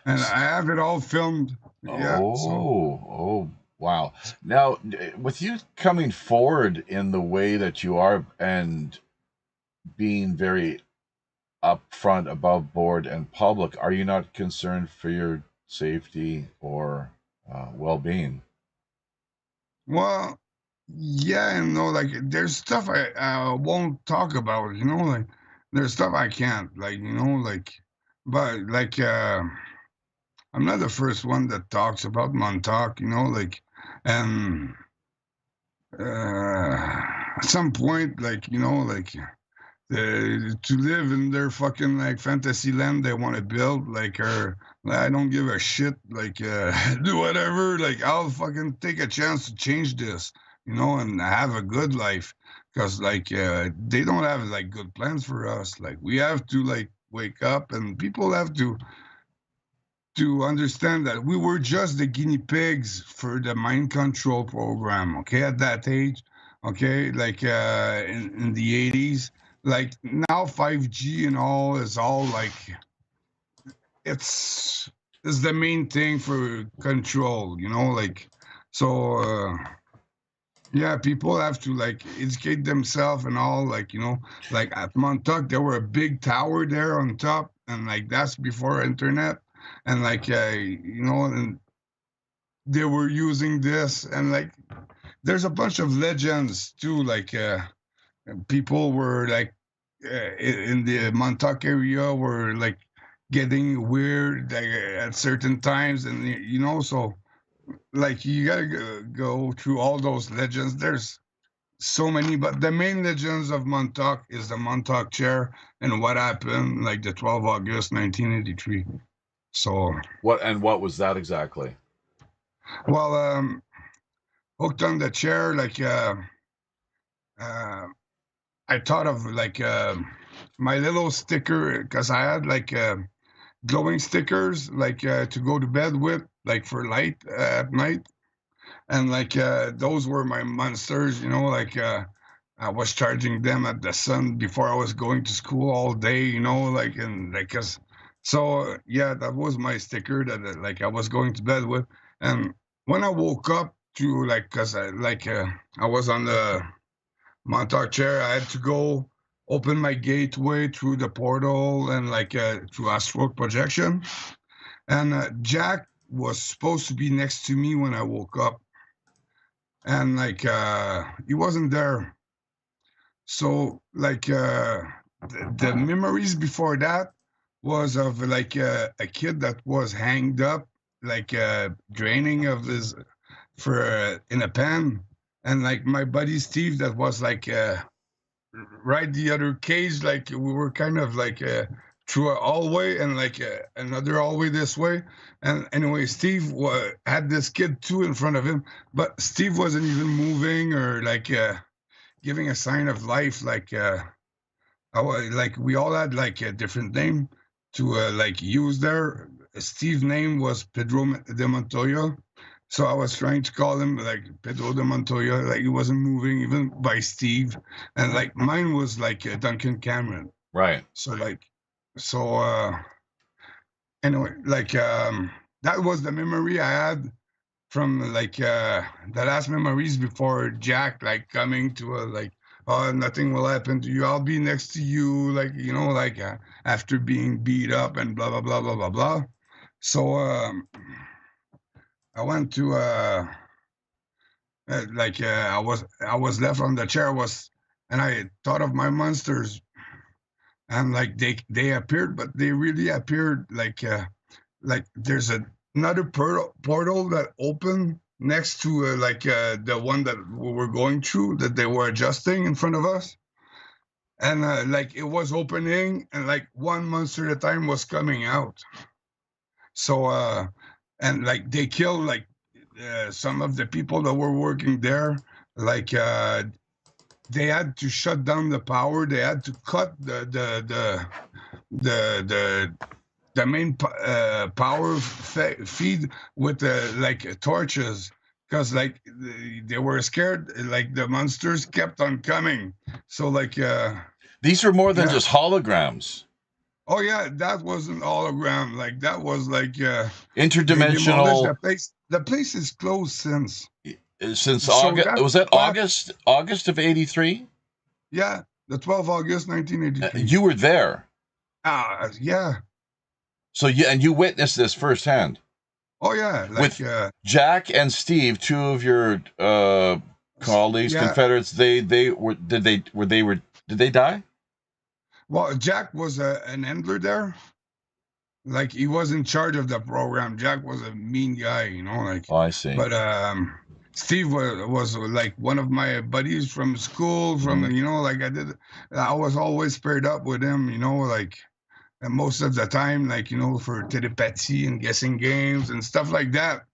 S3: and
S2: S-
S3: I have it all filmed. Yeah, so
S2: Oh, wow. Now, with you coming forward in the way that you are and being very upfront, above board, and public, are you not concerned for your safety or well-being?
S3: well, yeah, and no, like there's stuff I won't talk about. Like there's stuff I can't, but I'm not the first one that talks about Montauk. And at some point, to live in their fucking like fantasy land they want to build or I don't give a shit do whatever, like I'll fucking take a chance to change this, and have a good life because they don't have like good plans for us. Like we have to like wake up, and people have to understand that we were just the guinea pigs for the mind control program, okay, at that age, okay, in the 80s. Like now 5G and all is all like it's is the main thing for control, so yeah, people have to like educate themselves and all, like at Montauk there were a big tower there on top, and like that's before internet, and and they were using this, and like there's a bunch of legends too, people were like in the Montauk area were like getting weird at certain times, and so like you gotta go through all those legends. There's so many, but the main legends of Montauk is the Montauk chair and what happened like the 12 August 1983. So
S2: What was that exactly?
S3: well, hooked on the chair, uh I thought of my little sticker because I had glowing stickers to go to bed with, like for light at night, and those were my monsters. I was charging them at the sun before I was going to school all day. And like cause so yeah, that was my sticker that I was going to bed with, and when I woke up to cause I was on the Montauk chair. I had to go open my gateway through the portal and through astral projection. And Jack was supposed to be next to me when I woke up, and he wasn't there. So the memories before that was of a kid that was hanged up, draining of his for in a pen, and my buddy Steve that was right the other cage, we were kind of through a hallway and like another hallway this way. And anyway, Steve had this kid too in front of him, but Steve wasn't even moving or like giving a sign of life. Like like we all had like a different name to like use there. Steve's name was Pedro de Montoya. So I was trying to call him like Pedro de Montoya, like he wasn't moving even by Steve. And like mine was like Duncan Cameron.
S2: Right.
S3: So like, anyway, like that was the memory I had from like the last memories before Jack like coming to like, oh, nothing will happen to you, I'll be next to you, like, you know, like after being beat up and blah blah blah blah blah blah. So I went to like I was left on the chair and I thought of my monsters, and like they appeared, but they really appeared like there's another portal that opened next to like the one that we were going through, that they were adjusting in front of us, and like it was opening, and like one monster at a time was coming out. So and like they killed like some of the people that were working there, like they had to shut down the power, they had to cut the main power feed with like torches, because like they were scared, like the monsters kept on coming. So like
S2: these are more than just holograms.
S3: Oh yeah, that wasn't hologram. Like that was like
S2: interdimensional.
S3: The place is closed since
S2: August. Was that August of '83?
S3: Yeah, the 12th August 1983.
S2: You were there.
S3: Yeah.
S2: So you witnessed this firsthand.
S3: Oh yeah, like,
S2: with Jack and Steve, two of your colleagues, Confederates. Did they die?
S3: Well, Jack was an handler there. Like he was in charge of the program. Jack was a mean guy, you know. Like,
S2: oh, I see.
S3: But Steve was like one of my buddies from school. You know, like I was always paired up with him. You know, like. And most of the time, like, you know, for telepathy and guessing games and stuff like that.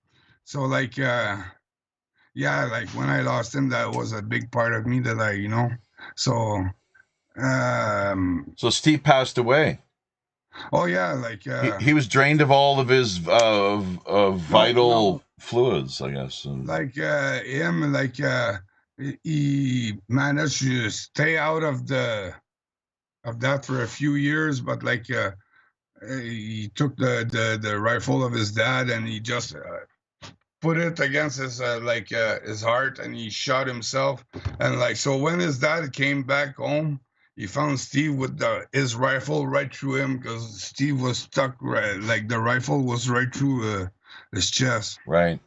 S3: So like, yeah, like when I lost him, that was a big part of me that I, you know, so.
S2: So Steve passed away.
S3: Oh yeah, like
S2: he was drained of all of his vital fluids, I guess. And
S3: like him, like he managed to stay out of that for a few years, but like he took the rifle of his dad and he just put it against his his heart, and he shot himself. And like, so when his dad came back home, he found Steve with his rifle right through him, because Steve was stuck like the rifle was right through his chest.
S2: Right.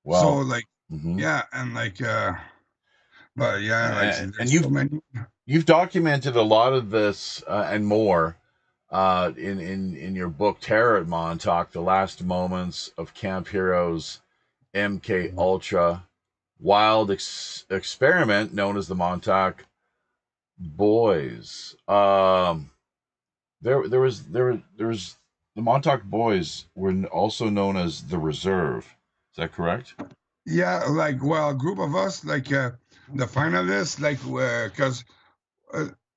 S3: Wow. So like, yeah, and like but yeah, like,
S2: and you've documented a lot of this and more in your book Terror at Montauk: The Last Moments of Camp Heroes MK Ultra Wild Experiment, known as the Montauk Boys. There was the Montauk Boys were also known as the Reserve. Is that correct?
S3: Yeah, like, well, a group of us, like the finalists, like, because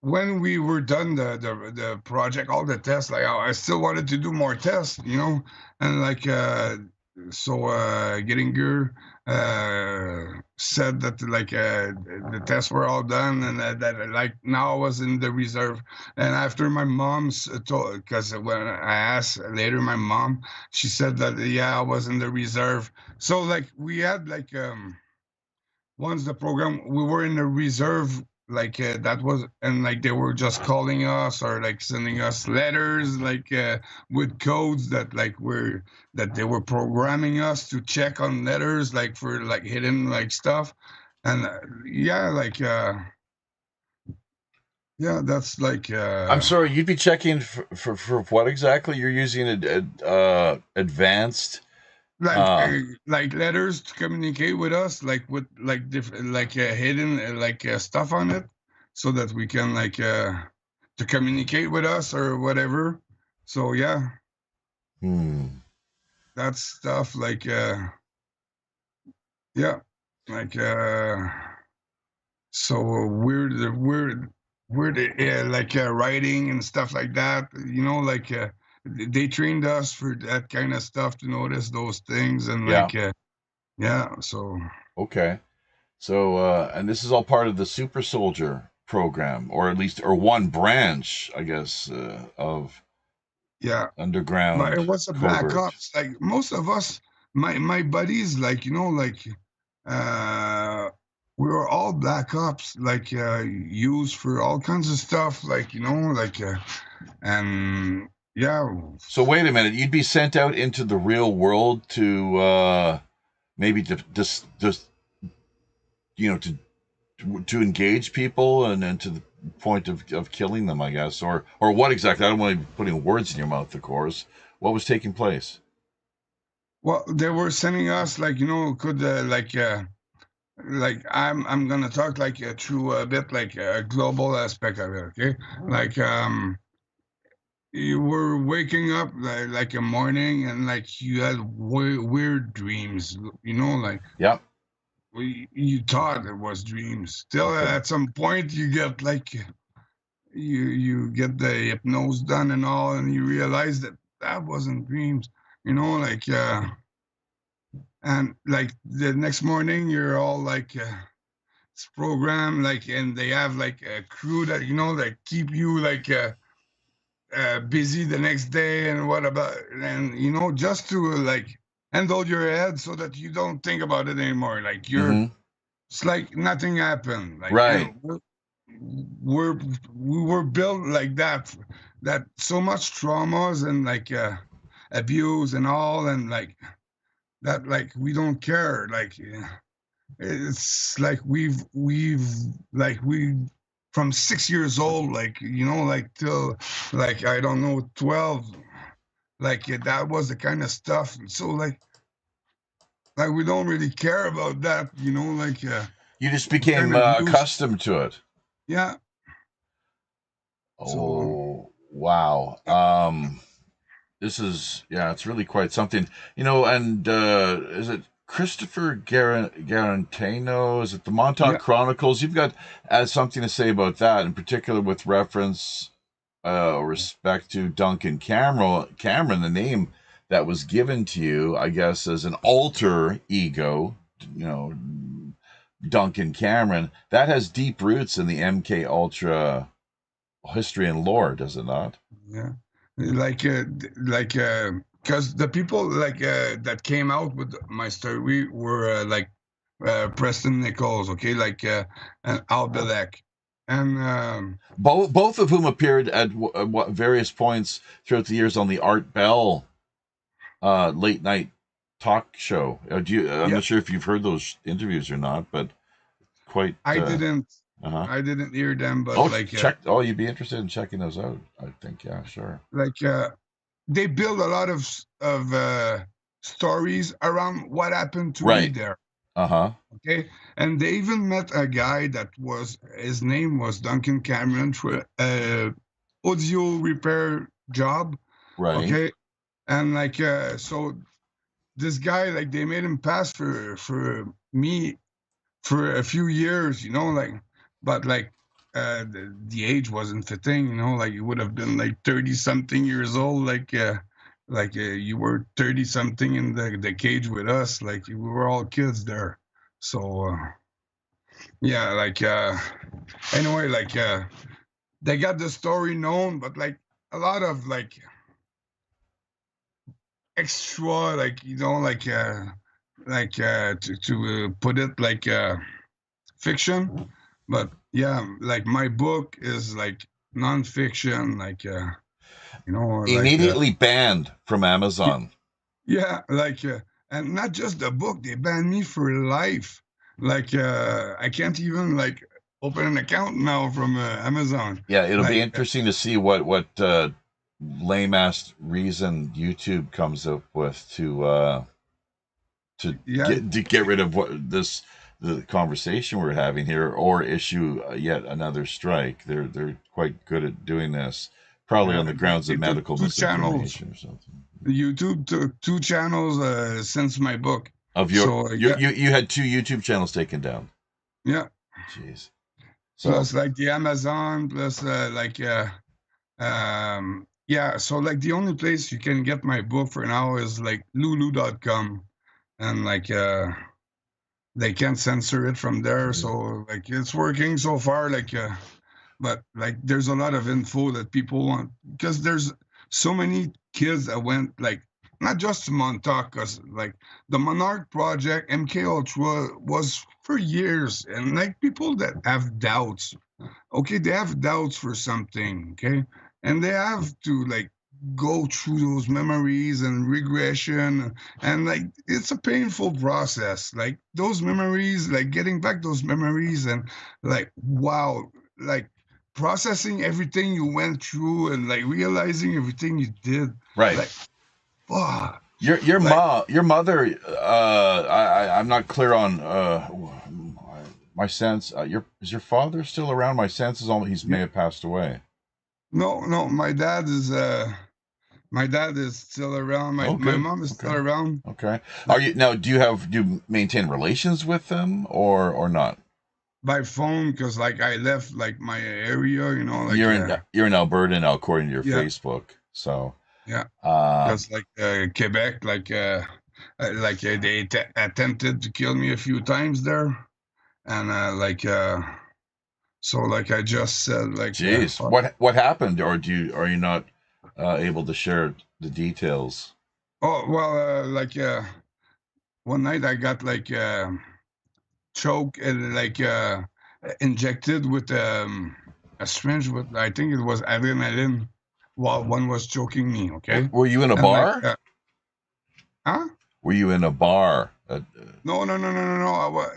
S3: when we were done the project, all the tests, like I still wanted to do more tests, you know, and like so Gettinger said that like the tests were all done, and that like now I was in the reserve. And after my mom's told, because when I asked later my mom, she said that yeah, I was in the reserve. So like we had like once the program, we were in the reserve, like that was, and like they were just calling us or like sending us letters like with codes that like that they were programming us to check on letters, like for like hidden like stuff. And yeah, like yeah, that's like
S2: I'm sorry, you'd be checking for what exactly? You're using advanced
S3: like letters to communicate with us, like with like different like hidden like stuff on it, so that we can like to communicate with us or whatever. So yeah, that stuff like yeah, like so we're like writing and stuff like that. You know, like they trained us for that kind of stuff to notice those things and like yeah. So
S2: okay. So and this is all part of the Super Soldier program, or at least or one branch, I guess, of
S3: yeah. But
S2: underground
S3: it was a black
S2: covert.
S3: ops. Like most of us, my buddies, like you know, like uh, we were all black ops, like used for all kinds of stuff, like you know, like and yeah,
S2: So wait a minute, you'd be sent out into the real world to maybe to just you know to engage people and to the point of killing them, I guess, or what exactly? I don't want to be putting words in your mouth, of course. What was taking place?
S3: well, they were sending us like you know, could like I'm gonna talk like through a bit like a global aspect of it, okay? Like you were waking up like a morning and like you had weird dreams, you know, like
S2: Yep.
S3: you thought it was dreams. Still,
S2: Okay.
S3: at some point, you get like you get the hypnose done and all, and you realize that that wasn't dreams. You know, like and like the next morning, you're all like it's programmed, like, and they have like a crew that you know that keep you like busy the next day, and what about and you know just to like handle your head so that you don't think about it anymore. Like you're
S2: Mm-hmm.
S3: it's like nothing happened. Like,
S2: Right.
S3: and we're we were built like that. That so much traumas and like abuse and all, and like that. Like we don't care. Like it's like we've like we from 6 years old, like you know, like till like I don't know 12. Like that was the kind of stuff. So like we don't really care about that. You know, like
S2: You just
S3: we kind
S2: became
S3: of used.
S2: accustomed to it.
S3: Yeah. So
S2: Oh, wow. This is, yeah, it's really quite something. And is it Christopher Garantano? Is it the Montauk
S3: yeah,
S2: Chronicles? You've got something to say about that, in particular with reference or respect to Duncan Cameron, the name that was given to you, I guess, as an alter ego, you know, Duncan Cameron. That has deep roots in the MK Ultra history and lore, does it not?
S3: yeah, like because the people like that came out with my story were like Preston Nichols, okay, like and Al Bilek, and
S2: Both of whom appeared at various points throughout the years on the Art Bell late night talk show. I'm
S3: yeah,
S2: not sure if you've heard those interviews or not, but quite.
S3: I didn't
S2: Uh-huh.
S3: I didn't hear them, but
S2: Oh, check. Oh, you'd be interested in checking those out. I think, yeah, sure.
S3: like they build a lot of stories around what happened to me
S2: Right.
S3: there.
S2: Uh-huh.
S3: Okay, and they even met a guy that was his name was Duncan Cameron for audio repair job.
S2: Right.
S3: Okay, and like so this guy like they made him pass for me for a few years, you know, like but like the age wasn't fitting, you know, like you would have been like 30 something years old, like you were 30 something in the cage with us, like we were all kids there. So yeah, like anyway, like they got the story known, but like a lot of like extra, like you know, to put it like fiction, but yeah, like my book is like nonfiction, like you know, like
S2: Immediately banned from Amazon.
S3: yeah, like and not just the book, they banned me for life. Like I can't even like open an account now from Amazon.
S2: Yeah, it'll be
S3: Like
S2: interesting to see what lame ass reason YouTube comes up with to
S3: yeah,
S2: get rid of what the conversation we're having here, or issue yet another strike. They're quite good at doing this, probably on the grounds of medical misinformation or something.
S3: YouTube took 2 channels since my book.
S2: Of you had 2 YouTube channels taken down.
S3: Yeah.
S2: Jeez.
S3: So plus like the Amazon, plus so like the only place you can get my book for now is like lulu.com, and like they can't censor it from there. So like it's working so far, like but like there's a lot of info that people want, because there's so many kids that went, like, not just to Montauk, because like the Monarch Project, MK Ultra was for years, and like people that have doubts, okay, they have doubts for something, okay, and they have to like go through those memories and regression, and like it's a painful process, like those memories, like getting back those memories, and like wow, like processing everything you went through, and like realizing everything you did,
S2: right,
S3: like wow.
S2: Your mother, I'm not clear on my sense. Is your father still around? My sense is he may have passed away.
S3: No, my dad is still around. My mom is still around.
S2: Okay. Do you maintain relations with them or not?
S3: By phone, because like I left like my area, you know, like
S2: you're in Alberta now, according to your Facebook. So
S3: yeah, because like Quebec, like they attempted to kill me a few times there, and so like I just said, like,
S2: jeez, what happened, or are you not able to share the details?
S3: Oh well, one night I got like choke and like injected with a syringe with, I think it was adrenaline, while one was choking me. Okay.
S2: Were you in a bar?
S3: Like, huh?
S2: Were you in a bar?
S3: No.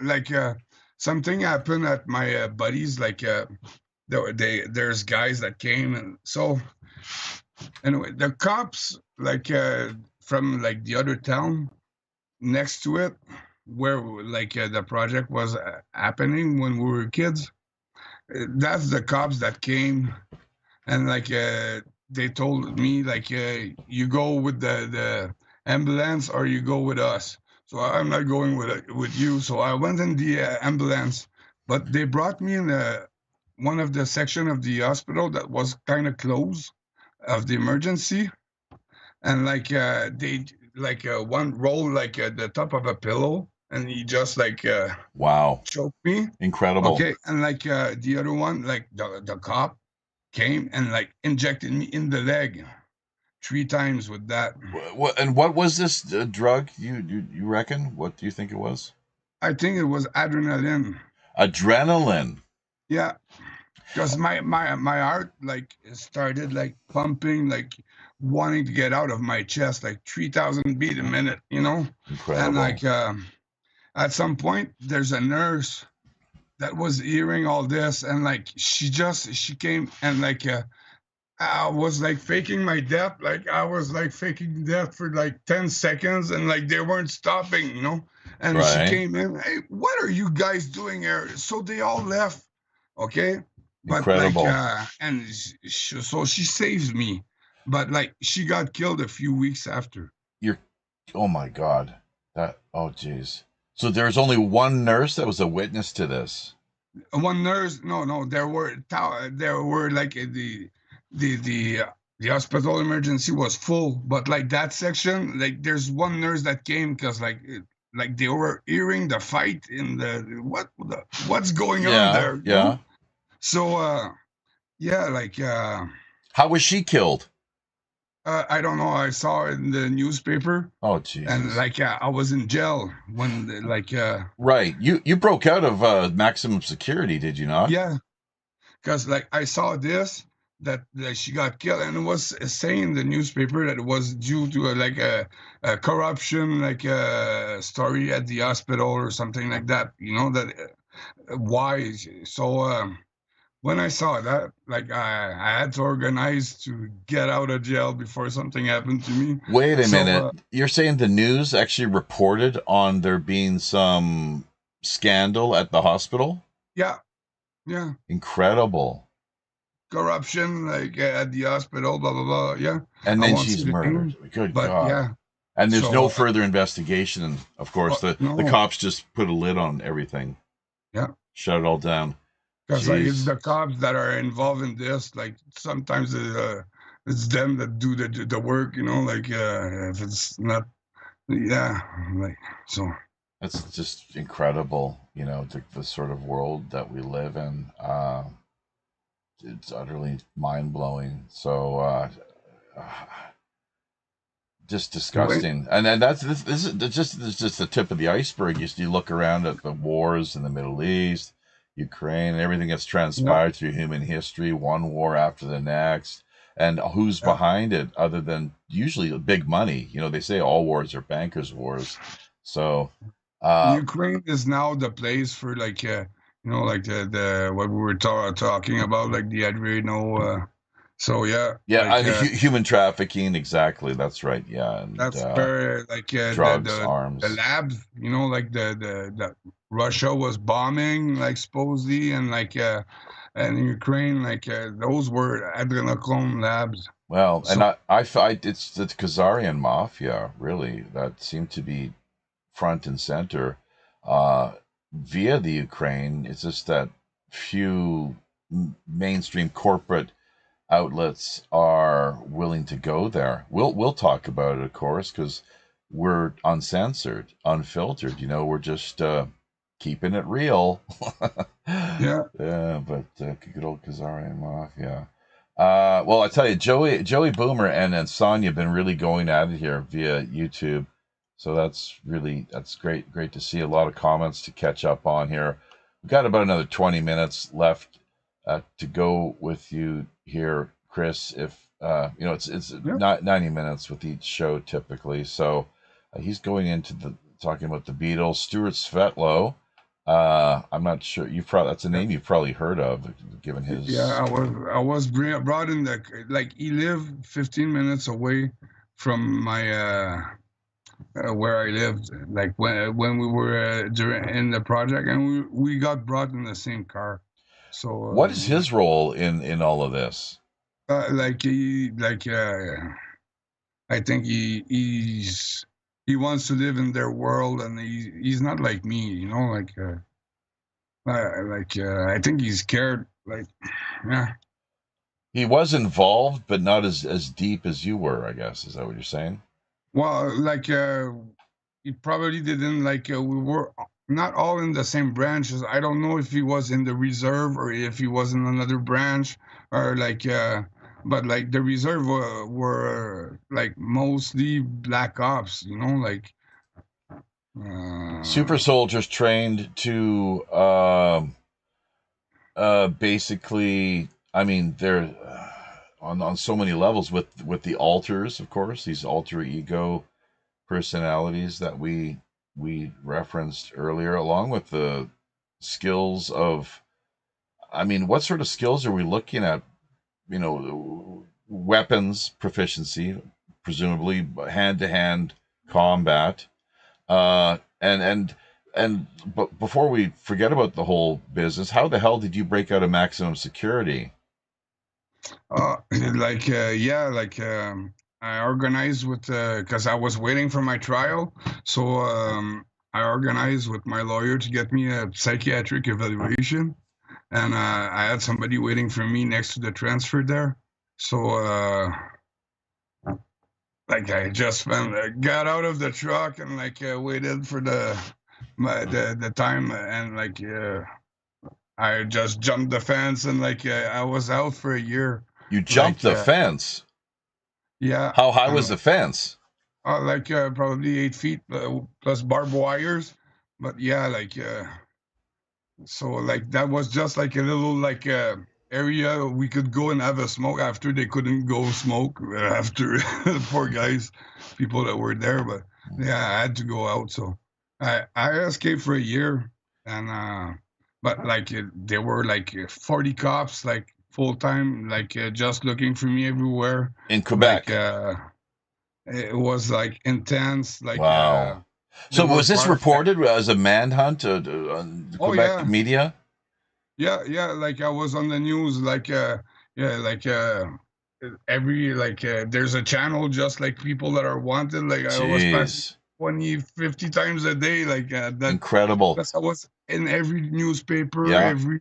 S3: Like something happened at my buddies. Like there's guys that came, and so anyway, the cops like from like the other town next to it, where like the project was happening when we were kids, that's the cops that came, and like they told me like you go with the ambulance or you go with us. So I'm not going with you. So I went in the ambulance, but they brought me in one of the section of the hospital that was kind of closed of the emergency, and like they like one roll like the top of a pillow, and he just like
S2: wow,
S3: choked me.
S2: Incredible.
S3: Okay, and like the other one, like the cop came and like injected me in the leg 3 times with that.
S2: What was this drug? You reckon? What do you think it was?
S3: I think it was adrenaline.
S2: Adrenaline.
S3: Yeah, because my heart like started like pumping, like wanting to get out of my chest, like 3,000 beats a minute, you know.
S2: Incredible.
S3: And like at some point, there's a nurse that was hearing all this, and like she came, and like I was like faking my death, like I was like faking death for like 10 seconds, and like they weren't stopping, you know. And
S2: right.
S3: She came in, hey, what are you guys doing here? So they all left, okay. But
S2: incredible.
S3: Like and so she saves me, but like she got killed a few weeks after.
S2: Oh my God, geez. So there's only one nurse that was a witness to this.
S3: One nurse? No. There were like the hospital emergency was full, but like that section, like there's one nurse that came because like they were hearing the fight in what's going on there.
S2: Yeah.
S3: You know? So yeah, like
S2: how was she killed?
S3: I don't know. I saw it in the newspaper.
S2: Oh, geez.
S3: And like I was in jail when
S2: right. You broke out of maximum security, did you not?
S3: Yeah, because like I saw this that she got killed, and it was saying in the newspaper that it was due to a corruption, like a story at the hospital or something like that. You know that why? So when I saw that, like I had to organize to get out of jail before something happened to me.
S2: Wait a minute. You're saying the news actually reported on there being some scandal at the hospital?
S3: Yeah, yeah.
S2: Incredible.
S3: Corruption, like at the hospital, blah blah blah. Yeah,
S2: And
S3: I
S2: then
S3: won't say
S2: she's
S3: the
S2: murdered.
S3: name,
S2: Good
S3: but
S2: God.
S3: yeah.
S2: And there's no
S3: So
S2: further investigation. And of course, the
S3: no,
S2: cops just put a lid on everything,
S3: yeah,
S2: shut it all down.
S3: because like it's
S2: Jeez.
S3: the cops that are involved in this. Like sometimes it's them that do the work. Like if it's not, yeah, like so.
S2: That's just incredible, the sort of world that we live in. It's utterly mind blowing. So, just
S3: Wait,
S2: disgusting. And then this is just the tip of the iceberg. You look around at the wars in the Middle East, Ukraine, and everything that's
S3: yeah,
S2: transpired through human history, one war after the next, and who's
S3: yeah.
S2: behind it other than usually big money. They say all wars are bankers' wars. So,
S3: Ukraine is now the place for like like the what we were talking about, like the adreno. So yeah,
S2: yeah,
S3: like
S2: human trafficking, exactly. That's right. Yeah, and
S3: that's very like
S2: drugs,
S3: the
S2: arms.
S3: labs. Like the Russia was bombing like supposedly, and like and Ukraine, like those were adrenochrome labs.
S2: Well, and
S3: So
S2: I find it's the Khazarian mafia really that seem to be front and center uh, via the Ukraine. It's just that few mainstream corporate outlets are willing to go there. We'll talk about it, of course, because we're uncensored, unfiltered. We're just keeping it real.
S3: yeah,
S2: Yeah, but good old Khazarian mafia. Well, I tell you, Joey Boomer and Sonia have been really going at it here via YouTube. So that's great to see a lot of comments to catch up on here. We've got about another 20 minutes left to go with you here, Chris. If it's
S3: yeah.
S2: not 90 minutes with each show typically. So he's going into talking about the Beatles. Stuart Svetlo. I'm not sure that's a name you've probably heard of, given
S3: Yeah,
S2: his.
S3: I was brought in like he lived 15 minutes away from my where I lived. Like when we were during in the project, and we got brought in the same car. So
S2: What is his role in all of this?
S3: like I think he wants to live in their world, and he's not like me. I think he's scared. Like yeah.
S2: He was involved, but not as deep as you were, I guess. Is that what you're saying?
S3: Well, like he probably didn't like we were not all in the same branches. I don't know if he was in the reserve or if he was in another branch or like but like the reserve were like mostly black ops, like
S2: Super
S3: uh,
S2: soldiers trained to basically. I mean, they're on so many levels with the alters, of course, these alter ego personalities that we referenced earlier, along with the skills of. I mean, what sort of skills are we looking at? Weapons proficiency, presumably hand to hand combat. But before we forget about the whole business, how the hell did you break out of maximum security?
S3: like yeah, like I organized with because I was waiting for my trial, so I organized with my lawyer to get me a psychiatric evaluation, and I had somebody waiting for me next to the transfer there. So like I just got out of the truck and like waited for the time, and like I just jumped the fence, and like I was out for a year.
S2: You jumped
S3: Like
S2: the fence.
S3: yeah,
S2: How high was the fence?
S3: like probably 8 feet plus barbed wires. But yeah, like so like that was just like a little like area we could go and have a smoke after they couldn't go smoke after poor guys, people that were there. But yeah, I had to go out. So I escaped for a year, and but like there were like 40 cops like full time, like just looking for me everywhere.
S2: In
S3: Like
S2: Quebec.
S3: it was like intense, like
S2: Wow.
S3: They
S2: So
S3: were
S2: was this
S3: part.
S2: reported as a manhunt on the
S3: Oh
S2: Quebec
S3: yeah,
S2: media?
S3: yeah. Like I was on the news. Yeah, every there's a channel just like people that are wanted. Like I was passing
S2: Jeez,
S3: 20, 50 times a day. That.
S2: incredible.
S3: Plus, I was in every newspaper,
S2: Yeah.
S3: every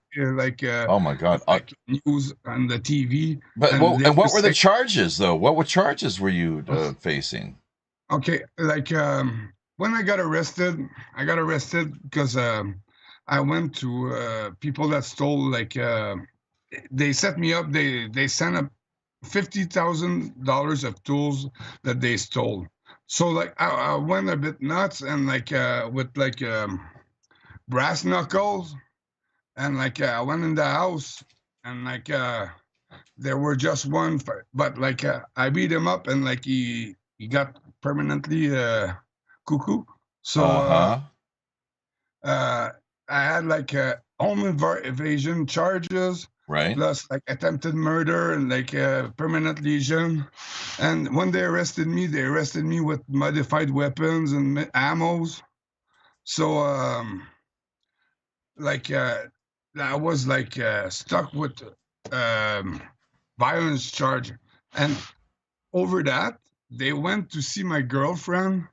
S2: Oh my God.
S3: news on the TV,
S2: But
S3: and they were
S2: what were the
S3: saying,
S2: charges though? What charges were you facing?
S3: okay, when I got arrested because I went to people that stole they set me up. They sent up $50,000 of tools that they stole. So I went a bit nuts and with brass knuckles. And I went in the house, and there were just one, but I beat him up, and he got permanently cuckoo. So
S2: Uh-huh.
S3: uh, I had home evasion charges,
S2: Right.
S3: plus attempted murder and permanent lesion. And when they arrested me with modified weapons and ammos. So like uh, I was stuck with um, violence charge, and over that they went to see my girlfriend,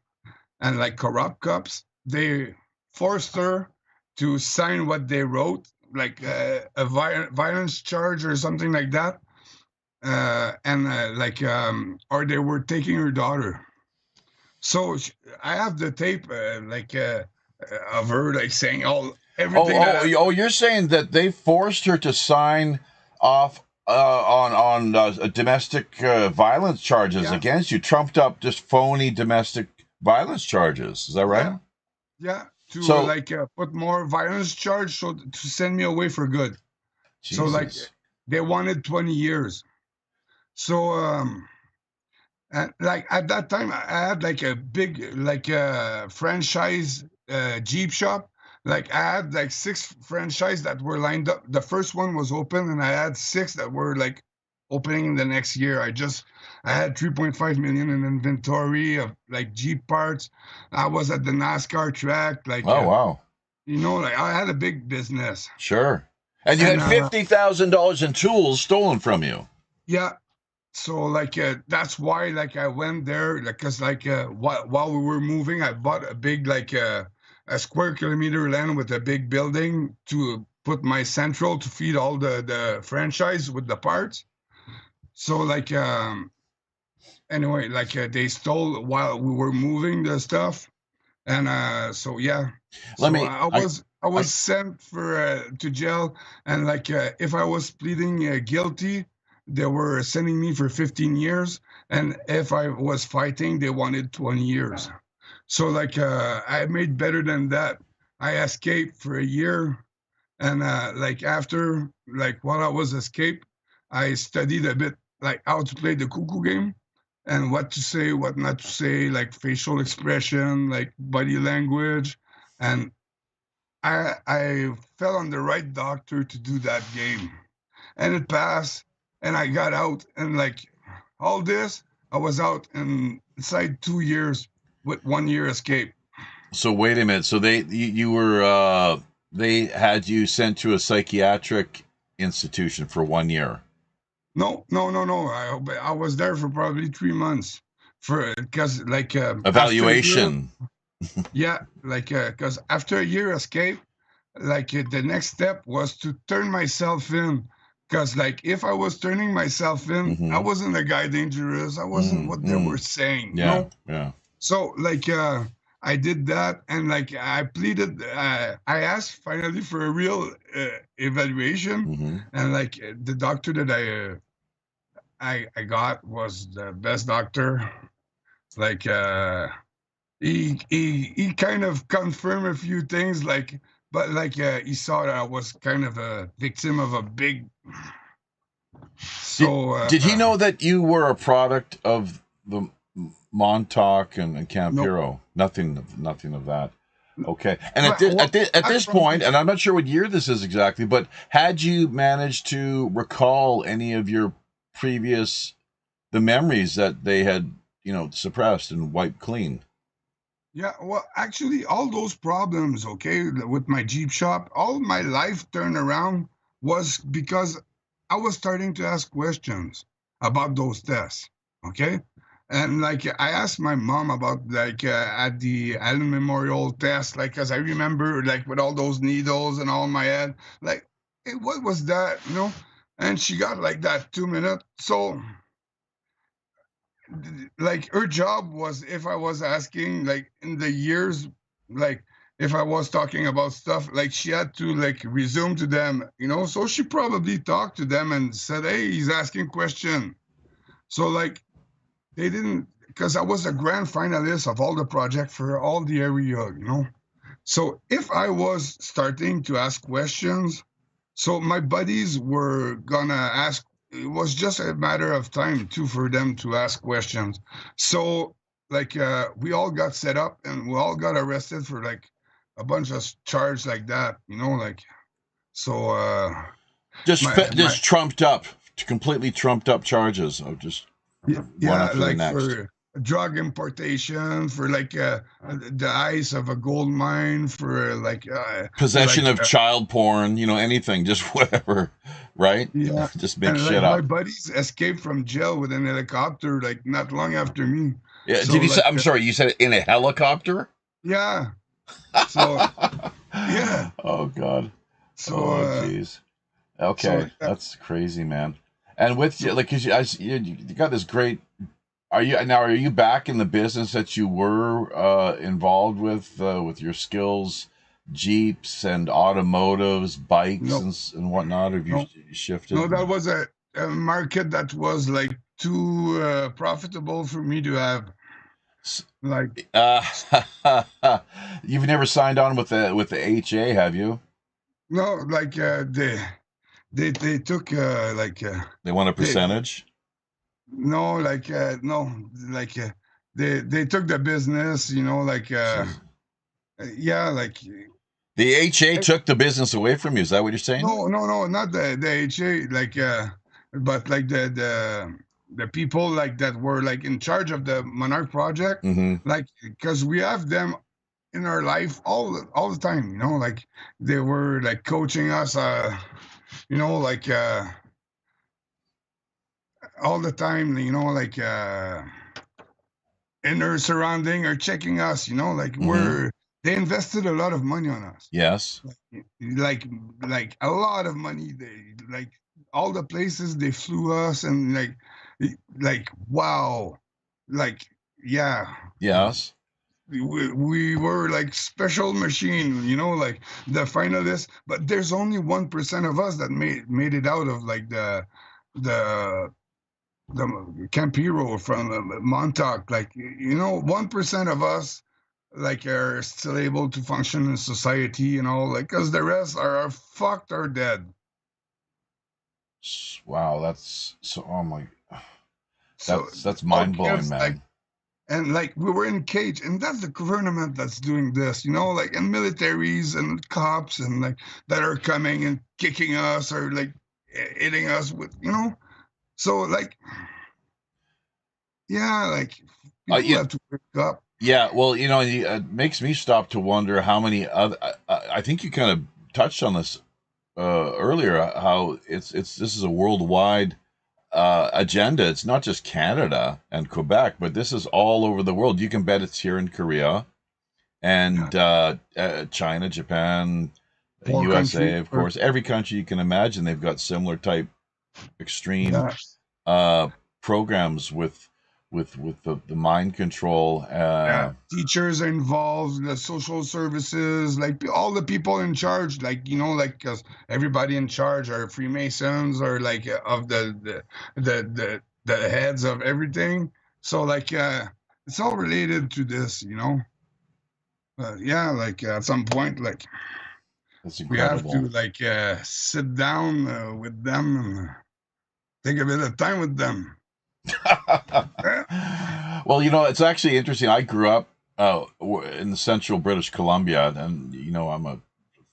S3: and corrupt cops, they forced her to sign what they wrote, a violence charge or something like that, and or they were taking her daughter. So I have the tape, of her saying all everything that happened.
S2: You're saying that they forced her to sign off on domestic violence charges
S3: Yeah,
S2: against you, trumped up just phony domestic violence charges. Is that
S3: yeah,
S2: right?
S3: yeah. To
S2: So,
S3: put more violence charge, so to send me away for good. So
S2: Jesus.
S3: they wanted 20 years. So and at that time I had a big franchise Jeep shop. I had six franchise that were lined up. The first one was open, and I had six that were opening the next year. I had 3.5 million in inventory of Jeep parts. I was at the NASCAR track,
S2: Oh, wow.
S3: I had a big business.
S2: Sure. And you
S3: And
S2: had $50,000 in tools stolen from you.
S3: yeah, so that's why I went there, because while we were moving, I bought a big a square kilometer land with a big building to put my central to feed all the franchise with the parts. So anyway, they stole while we were moving the stuff. And so yeah,
S2: Let
S3: so
S2: me,
S3: I was sent for to jail, and if I was pleading guilty, they were sending me for 15 years, and if I was fighting, they wanted 20 years. So I made better than that. I escaped for a year, and after while I was escaped, I studied a bit how to play the cuckoo game and what to say, what not to say, facial expression, body language, and I fell on the right doctor to do that game, and it passed, and I got out, and all this, I was out inside 2 years with 1 year escape.
S2: so wait a minute. So you were, they had you sent to a psychiatric institution for 1 year.
S3: No, no, no, no. I was there for probably 3 months for because after a year,
S2: Evaluation.
S3: yeah, because after a year escape, the next step was to turn myself in. Because if I was turning myself in, I
S2: Mm-hmm.
S3: wasn't a guy dangerous. I wasn't what they were saying,
S2: Yeah, yeah.
S3: So I did that, and I pleaded. I asked finally for a real evaluation,
S2: Mm-hmm.
S3: and the doctor that I got was the best doctor. Like he kind of confirmed a few things, but he saw that I was kind of a victim of a big.
S2: Did
S3: So
S2: did he know that you were a product of the Montauk and
S3: no,
S2: Campiro? Nothing of that. Okay. And
S3: well,
S2: at
S3: I
S2: this
S3: don't
S2: point,
S3: think
S2: and
S3: so.
S2: I'm not sure what year this is exactly, but had you managed to recall any of your previous the memories that they had suppressed and wiped clean?
S3: Yeah, well, actually, all those problems, okay, with my Jeep shop, all my life turned around was because I was starting to ask questions about those tests, okay? And like I asked my mom about like at the Allen Memorial test, like because I remember like with all those needles and all in my head, like, hey, what was that, you know? And she got like that 2 minute. So like her job was if I was asking like in the years, like if I was talking about stuff, like she had to like resume to them, you know. So she probably talked to them and said, "Hey, he's asking question." So like they didn't because I was a grand finalist of all the project for all the area, you know. So if I was starting to ask questions, so my buddies were gonna ask. It was just a matter of time too for them to ask questions. So like we all got set up and we all got arrested for like a bunch of charge like that, you know, like so my
S2: Just trumped up, completely trumped up charges of just one
S3: yeah,
S2: after the
S3: like
S2: next.
S3: for drug importation, for like the ice of a gold mine, for
S2: Possession
S3: like
S2: of child porn, anything, just whatever, right?
S3: yeah,
S2: Just make
S3: and
S2: shit
S3: like my
S2: up.
S3: buddies escaped from jail with an helicopter, like not long after me.
S2: Yeah,
S3: So
S2: did you say?
S3: like
S2: I'm sorry, you said it in a helicopter?
S3: yeah, so yeah,
S2: Oh God.
S3: so
S2: Oh
S3: uh,
S2: geez.
S3: so
S2: Okay, that's crazy, man. And with you,
S3: so
S2: like, cause you got this great. Are you back in the business that you were involved with your skills, Jeeps and automotives, bikes
S3: no
S2: and whatnot? Have you
S3: no
S2: shifted?
S3: no, that was a market that was like too profitable for me to have like
S2: Uh, you've never signed on with the HA, have you?
S3: no like they took
S2: They want a
S3: they
S2: percentage.
S3: no like no like they took the business, you know, like
S2: Jeez.
S3: yeah, like
S2: The HA took the business away from you. Is that what you're saying?
S3: no, not the HA, like but like the people like that were like in charge of the Monarch project,
S2: Mm-hmm.
S3: like because we have them in our life all the time, you know, like they were like coaching us, you know, like all the time, you know, like in our surrounding or checking us, you know, like
S2: Mm-hmm.
S3: we're they invested a lot of money on us.
S2: Yes.
S3: like like a lot of money. They like all the places they flew us and like wow, like yeah,
S2: Yes.
S3: we were like special machine, you know, like the finalists. But there's only 1% of us that made it out of like the the Camp Hero from Montauk. Like you know, 1% of us like are still able to function in society and all, like because the rest are fucked or dead.
S2: Wow, that's so. Oh my,
S3: So
S2: that's
S3: all
S2: mind blowing,
S3: kids like
S2: man.
S3: and like we were in cage, and that's the government that's doing this, you know, like and militaries and cops and like that are coming and kicking us or like hitting us with, you know. So like yeah, like people
S2: Yeah,
S3: have to wake up.
S2: yeah. Well, it makes me stop to wonder how many other. I think you kind of touched on this earlier. How it's this is a worldwide agenda. It's not just Canada and Quebec, but this is all over the world. You can bet it's here in Korea
S3: Yeah,
S2: and China, Japan,
S3: poor country.
S2: USA, of course. Every country you can imagine, they've got similar type extreme
S3: Yeah,
S2: uh, programs with the mind control.
S3: yeah, teachers are involved, the social services, like all the people in charge, like you know, like because everybody in charge are Freemasons or like of the heads of everything. So like it's all related to this, you know. Yeah, like at some point, like
S2: That's
S3: we have
S2: incredible.
S3: to like sit down with them and take a bit of time with them. Yeah,
S2: Well, it's actually interesting. I grew up in the central British Columbia, and I'm a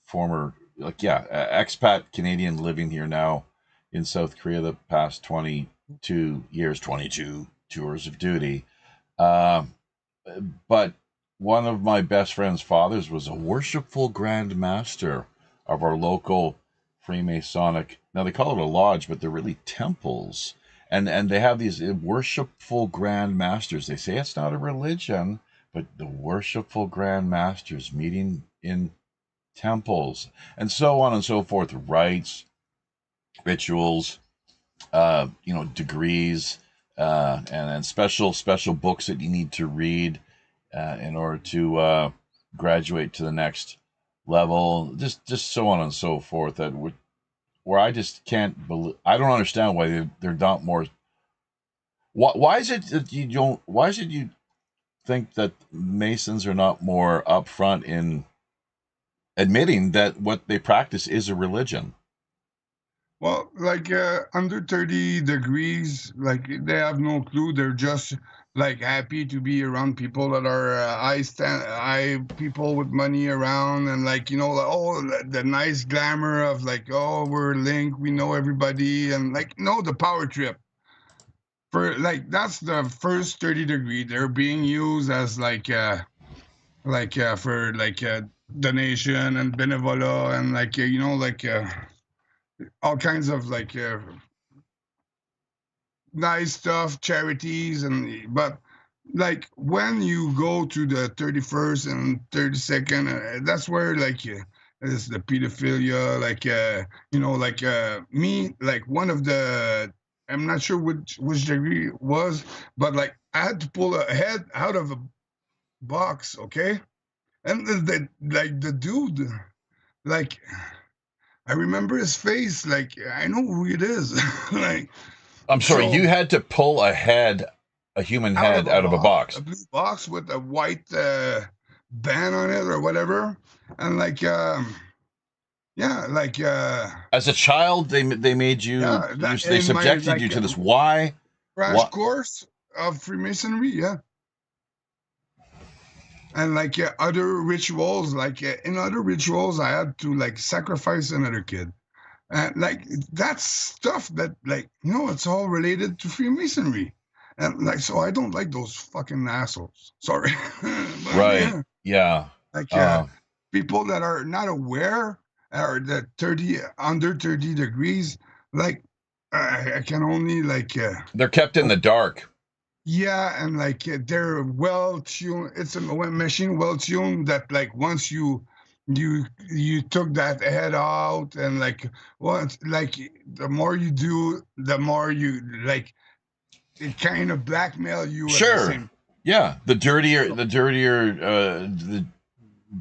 S2: former, like, yeah, expat Canadian living here now in South Korea the past 22 years, 22 tours of duty. Um, but one of my best friend's fathers was a worshipful Grand Master of our local Freemasonic. Now they call it a lodge, but they're really temples. And they have these worshipful Grand Masters. They say it's not a religion, but the worshipful Grand Masters meeting in temples and so on and so forth, rites, rituals, degrees, and special books that you need to read in order to graduate to the next level, just so on and so forth. That where I just can't believe. I don't understand why they're not more. Why is it that you don't? Why is it you think that Masons are not more upfront in admitting that what they practice is a religion?
S3: Well, like under 30 degrees, like they have no clue. They're just like happy to be around people that are high people with money around, and like like, oh, the nice glamour of like, oh, we're linked, we know everybody, and like the power trip for like that's the first 30 degree. They're being used as for like donation and benevola and like all kinds of like nice stuff, charities, but like when you go to the 31st and 32nd, that's where like is the pedophilia, like me, like one of the I'm not sure which degree it was, but like I had to pull a head out of a box, okay, and the dude, like I remember his face, like I know who it is, like.
S2: I'm sorry,
S3: So
S2: you had to pull a human head out of a box.
S3: a blue box with a white band on it or whatever, and like yeah, like
S2: As a child, they made you,
S3: yeah, that
S2: they
S3: in my
S2: subjected you to this. Why?
S3: crash
S2: What?
S3: course of Freemasonry, yeah, and like other rituals, like in other rituals, I had to like sacrifice another kid. And like that's stuff that like it's all related to Freemasonry, and like so I don't like those fucking assholes. Sorry, but
S2: Right.
S3: yeah,
S2: Yeah.
S3: like
S2: Uh,
S3: people that are not aware or that 30 under 30 degrees, like I can only like
S2: they're kept in the dark.
S3: yeah, and like they're well tuned. It's a machine well tuned that like once you took that head out and like once like the more you do, the more you like it kind of blackmail you at the
S2: Sure.
S3: same.
S2: Yeah.
S3: So,
S2: The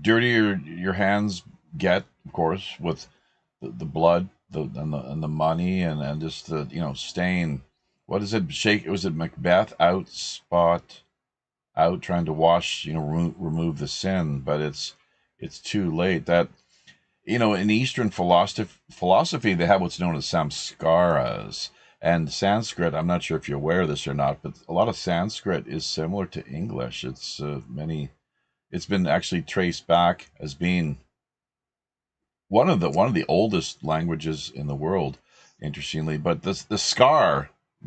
S2: dirtier your hands get, of course, with the blood, and the money, and just the stain. What is it? Shake. Was it Macbeth? Out trying to wash, remove the sin, but it's too late. That in Eastern philosophy, they have what's known as samskaras. And Sanskrit, I'm not sure if you're aware of this or not, but a lot of Sanskrit is similar to English. It's been actually traced back as being one of the oldest languages in the world, interestingly. But the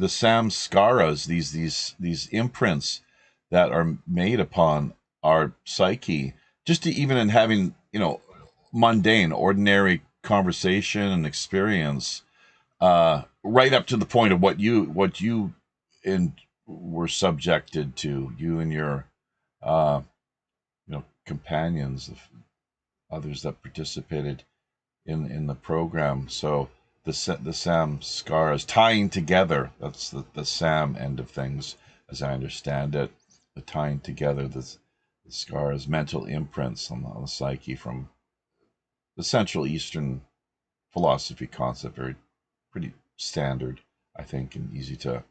S2: samskaras, these imprints that are made upon our psyche, just to, even in having mundane, ordinary conversation and experience, right up to the point of what you were subjected to, you and your uh, companions, others that participated in the program. So the Sam scars tying together. That's the Sam end of things, as I understand it. The tying together the scars, mental imprints on the psyche from the Central Eastern philosophy concept. Very pretty standard, I think, and easy to,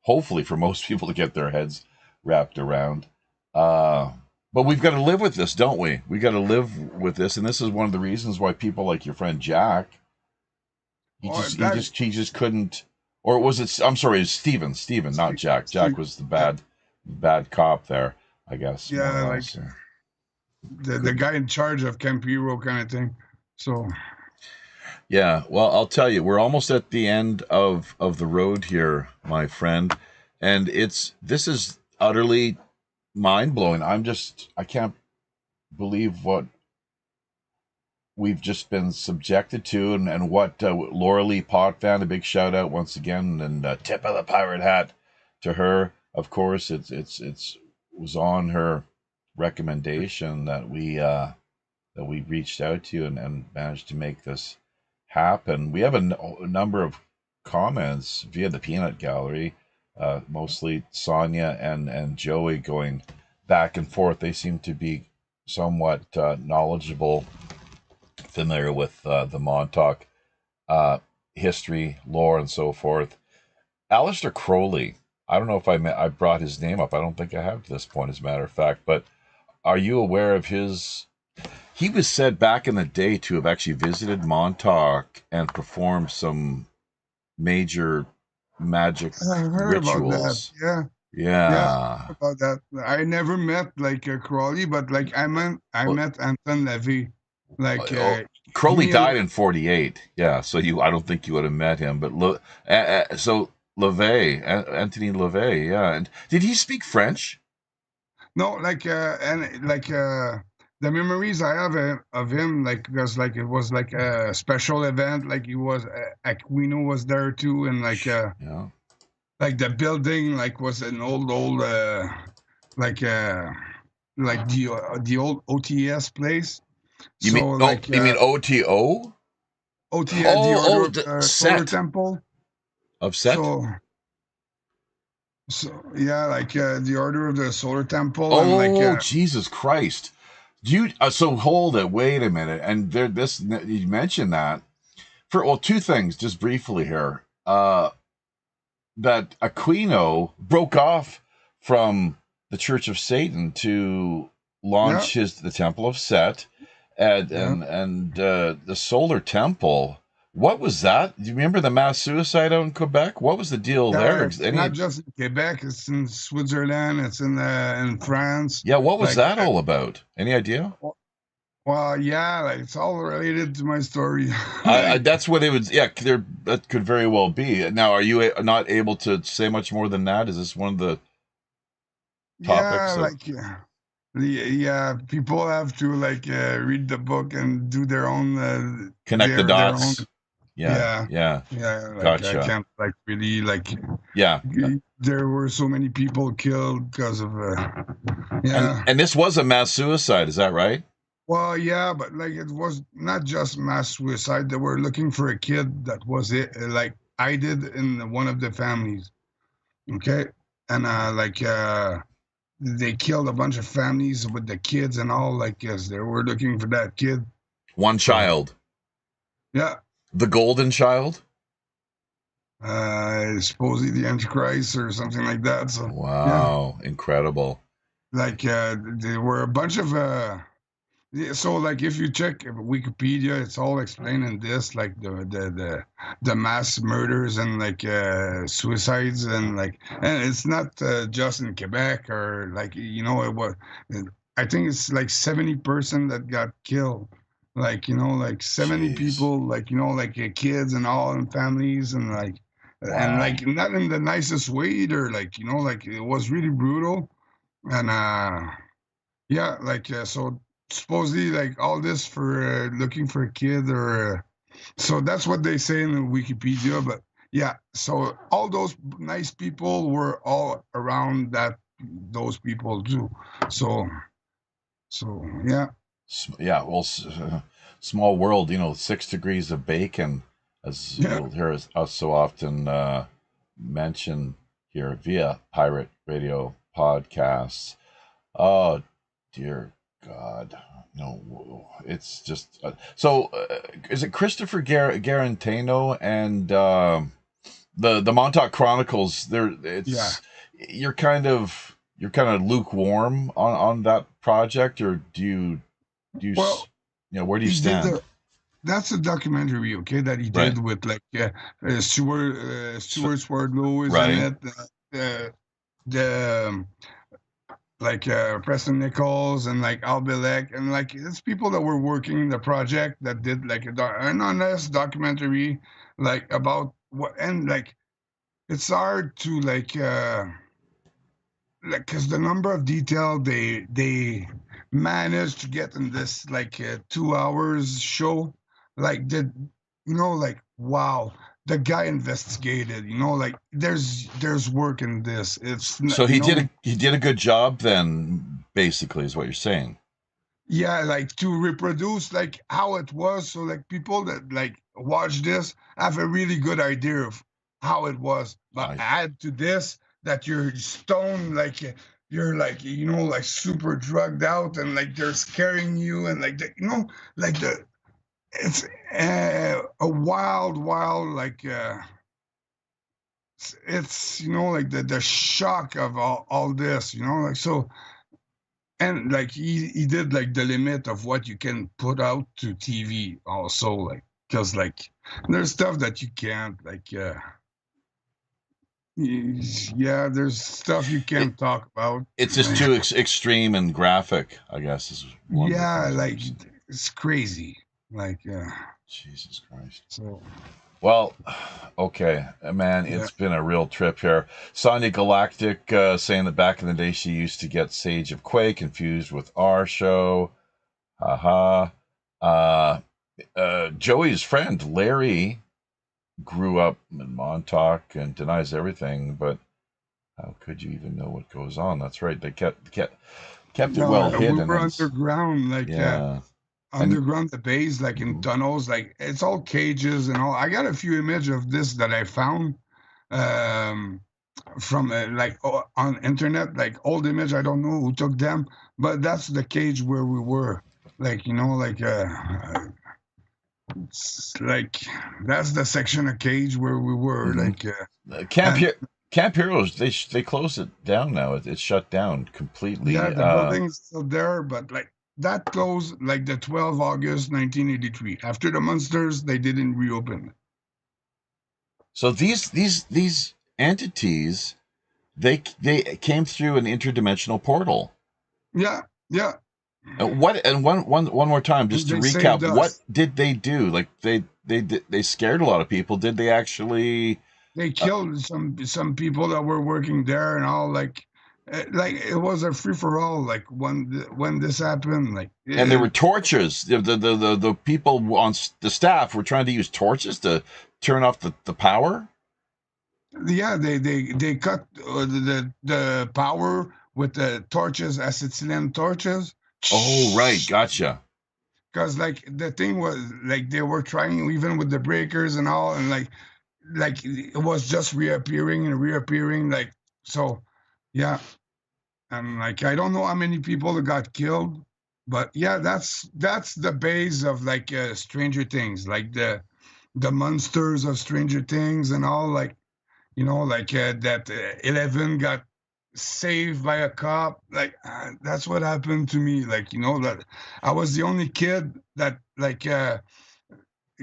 S2: hopefully, for most people to get their heads wrapped around. Uh, but we've got to live with this, don't we? We got to live with this, and this is one of the reasons why people like your friend Jack, he
S3: or
S2: just he
S3: that
S2: just he just couldn't. Or was it? I'm sorry, it's Steven, not Jack. Jack was the
S3: yeah,
S2: bad cop there, I guess, more
S3: yeah,
S2: or
S3: like
S2: less. Yeah.
S3: the
S2: Couldn't.
S3: guy in charge of Camp Hero kind of thing. So
S2: Yeah, well, I'll tell you, we're almost at the end of the road here, my friend, and this is utterly mind-blowing. I can't believe what we've just been subjected to, and what Lorilei Potvin, a big shout out once again, and tip of the pirate hat to her. Of course, it's was on her recommendation that we reached out to you, and managed to make this happen. We have a number of comments via the Peanut Gallery, mostly Sonia and Joey going back and forth. They seem to be somewhat knowledgeable, familiar with the Montauk history, lore, and so forth. Alistair Crowley, I don't know if I brought his name up. I don't think I have to this point, as a matter of fact. But are you aware of his? He was said back in the day to have actually visited Montauk and performed some major magic
S3: I heard about that.
S2: rituals.
S3: Yeah. Yeah,
S2: Yeah.
S3: about that. I never met like Crawley, but like I
S2: Well,
S3: met Anton Levy. Like
S2: Crowley
S3: me and
S2: died in '48. Yeah, so I don't think you would have met him. But so LeVay, Anthony LeVay, yeah. And did he speak French?
S3: no, like and like the memories I have of him, like because like it was like a special event. Like he was Aquino was there too, and
S2: Yeah.
S3: like the building like was an old like uh the old OTS place.
S2: You
S3: So
S2: mean
S3: like
S2: you mean OTO?
S3: OTS, the Order
S2: Oh,
S3: of
S2: the
S3: the Solar
S2: set
S3: Temple.
S2: of set.
S3: So so yeah, like the Order of the Solar Temple, and like
S2: Oh, Jesus Christ! You so hold it. Wait a minute. And there, this you mentioned that for two things, just briefly here. That Aquino broke off from the Church of Satan to
S3: yeah,
S2: launch the Temple of Set, and
S3: yeah.
S2: the Solar Temple. What was that? Do you remember the mass suicide out in Quebec? What was the deal there?
S3: It's not just in Quebec; it's in Switzerland, it's in France.
S2: Yeah, what was
S3: Like,
S2: that all about? Any idea?
S3: well, yeah, like it's all related to my story. Like,
S2: That's what it would. Yeah, that could very well be. Now, are you not able to say much more than that? Is this one of the
S3: yeah,
S2: topics of
S3: like yeah, people have to like read the book and do their own
S2: connect the
S3: their own.
S2: dots? Yeah,
S3: Yeah,
S2: yeah,
S3: yeah. Like I
S2: gotcha.
S3: can't like really like.
S2: Yeah,
S3: There were so many people killed because of
S2: and
S3: yeah.
S2: this was a mass suicide. Is that right?
S3: Well, yeah, but like it was not just mass suicide. They were looking for a kid that was it. Like I did in one of the families. Okay, and they killed a bunch of families with the kids and all. Like yes, they were looking for that kid.
S2: One
S3: So
S2: child,
S3: yeah,
S2: the golden child.
S3: supposedly the Antichrist or something like that. So yeah,
S2: Wow, incredible.
S3: like there were a bunch of yeah, so like if you check Wikipedia, it's all explained in this, like the mass murders and like suicides and like, and it's not just in Quebec or like it was. I think it's like 70% that got killed, like like 70
S2: Jeez.
S3: people, like like kids and all and families and
S2: Wow.
S3: like not in the nicest way either, like like it was really brutal and yeah, like so supposedly like all this for looking for a kid or so that's what they say in the Wikipedia. But yeah, so all those nice people were all around those people too. So yeah,
S2: Yeah. Well, small world. 6 degrees of bacon, as
S3: yeah,
S2: you'll hear us so often mention here via pirate radio podcasts. Oh, dear God. No, it's just so. Is it Christopher Garantano and the Montauk Chronicles?
S3: yeah.
S2: You're kind of lukewarm on that project, or do you
S3: Well,
S2: where do you
S3: he did
S2: stand?
S3: that's a documentary, okay, that he
S2: Right,
S3: did with like
S2: so,
S3: Stuart Swordlow is in
S2: right.
S3: it. The like Preston Nichols and like Al Bilek and like it's people that were working in the project that did like an honest documentary like about what and like it's hard to like, because the number of detail they managed to get in this like 2 hours show, like like wow, the guy investigated, like there's work in this. It's
S2: So he did a good job then, basically, is what you're saying.
S3: yeah, like to reproduce like how it was, so like people that like watch this have a really good idea of how it was. But add to this that you're stoned, like you're like like super drugged out, and like they're scaring you, and like like it's a wild like it's like the shock of all this, like so. And like he did like the limit of what you can put out to TV also, like because like there's stuff that you can't like yeah, there's stuff you can't talk about.
S2: It's just too extreme and graphic, I guess, is one
S3: Yeah,
S2: of the
S3: like it's crazy, like
S2: Jesus Christ.
S3: So
S2: well, okay, man, it's been a real trip here. Sonia Galactic saying that back in the day she used to get Sage of Quay confused with our show. Haha. Joey's friend Larry grew up in Montauk and denies everything, but how could you even know what goes on? That's right. They kept it well hidden.
S3: We were underground, like underground the base, like in tunnels, like it's all cages and all. I got a few images of this that I found from like on internet, like old image. I don't know who took them, but that's the cage where we were, like like it's like that's the section of cage where we were, like
S2: Camp Heroes. They closed it down now. It's shut down completely.
S3: Yeah, the building's still there, but like that closed like the 12 August 1983. After the monsters, they didn't reopen.
S2: So these entities, they came through an interdimensional portal.
S3: Yeah.
S2: One more time, just to recap, what did they do? Like they scared a lot of people. Did they actually?
S3: They killed some people that were working there and all. Like it was a free for all. Like when this happened, like
S2: and there were torches. The people on the staff were trying to use torches to turn off the power.
S3: Yeah, they cut the power with the torches, acetylene torches.
S2: Oh, right. Gotcha.
S3: Because like the thing was like they were trying even with the breakers and all, and like it was just reappearing and reappearing, like so. Yeah. And like I don't know how many people that got killed, but yeah, that's the base of like Stranger Things, like the monsters of Stranger Things and all, like like that 11 got saved by a cop, like that's what happened to me, like that I was the only kid that like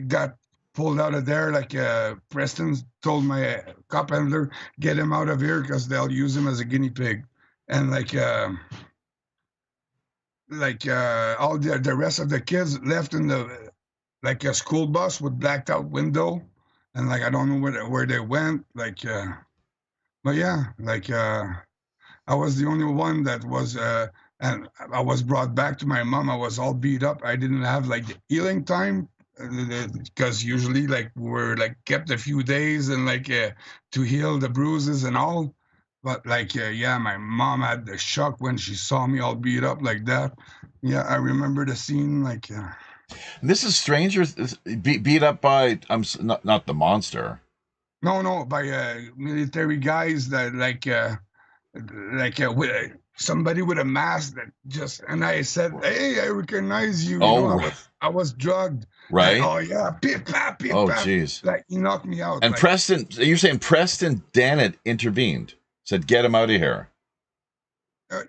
S3: got pulled out of there, like Preston told my cop handler, get him out of here because they'll use him as a guinea pig. And like all the rest of the kids left in the like a school bus with blacked out window, and like I don't know where they went, like but yeah, like I was the only one that was and I was brought back to my mom. I was all beat up. I didn't have like the healing time because usually like we're like kept a few days and like to heal the bruises and all. But like yeah, my mom had the shock when she saw me all beat up like that. Yeah, I remember the scene, like
S2: this is strangers beat up by not the monster.
S3: No, by military guys that like with somebody with a mask that just, and I said, hey, I recognize you. I was drugged.
S2: Right.
S3: And, oh yeah, pip pap, pip
S2: oh
S3: pap.
S2: Jeez.
S3: Like he knocked me out.
S2: And
S3: like,
S2: Preston, you're saying Preston Dannett intervened, said get him out of here.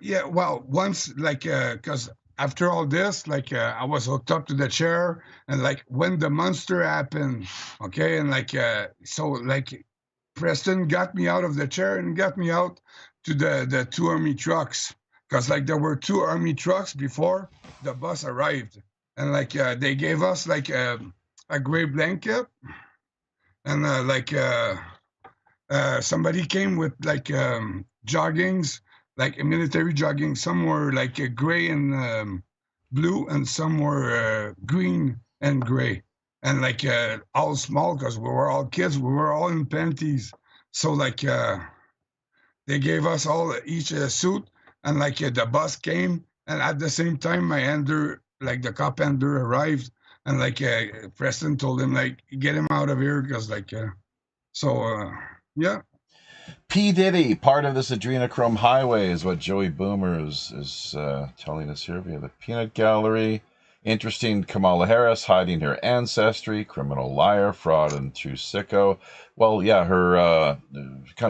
S3: Yeah, well, once like because after all this, like I was hooked up to the chair, and like when the monster happened, okay, and like so like Preston got me out of the chair and got me out to the two army trucks, because like there were two army trucks before the bus arrived, and like they gave us like a gray blanket, and like somebody came with like joggings like a military jogging. Some were like a gray and blue, and some were green and gray, and like all small because we were all kids. We were all in panties. So like they gave us all each a suit, and like the bus came, and at the same time my ender, like the cop ender arrived, and like Preston told him like get him out of here because like so yeah.
S2: P. Diddy, part of this adrenochrome highway, is what Joey Boomer is telling us here via the Peanut Gallery. Interesting, Kamala Harris hiding her ancestry, criminal liar, fraud, and true sicko. Well, yeah, her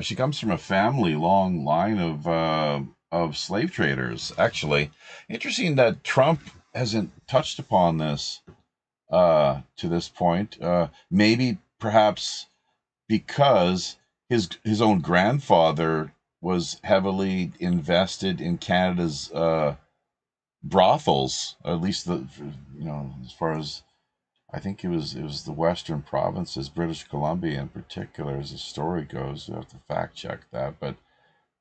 S2: she comes from a family long line of slave traders. Actually, interesting that Trump hasn't touched upon this to this point. Maybe, perhaps, because his own grandfather was heavily invested in Canada's brothels, at least as far as I think it was the Western provinces, British Columbia in particular, as the story goes. You have to fact check that, but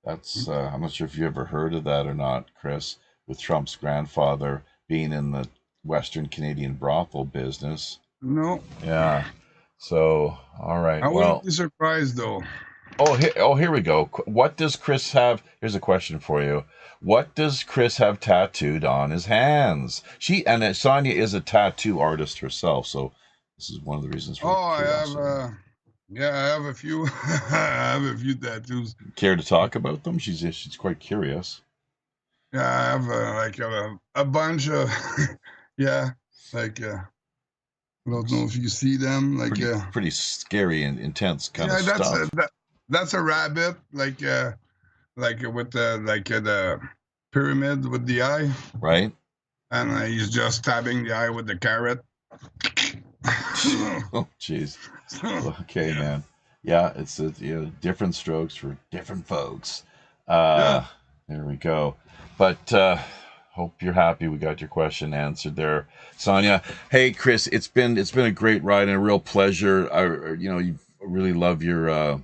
S2: that's I'm not sure if you ever heard of that or not, Chris, with Trump's grandfather being in the Western Canadian brothel business.
S3: No.
S2: Yeah. So, all right.
S3: I
S2: Well,
S3: wouldn't be surprised though.
S2: here we go. What does Chris have? Here's a question for you. What does Chris have tattooed on his hands? Sonia is a tattoo artist herself, so this is one of the reasons for curiosity.
S3: I have a few. I have a few tattoos.
S2: Care to talk about them? She's quite curious.
S3: Yeah, I have like a bunch of. Yeah, like I don't know if you see them. Like
S2: pretty scary and intense kind of stuff.
S3: That's a rabbit. Like with the pyramid with the eye.
S2: Right.
S3: And he's just stabbing the eye with the carrot.
S2: Oh, jeez. Okay, man. Yeah, it's different strokes for different folks. There we go. But hope you're happy we got your question answered there, Sonia. Hey, Chris, it's been a great ride and a real pleasure. You really love your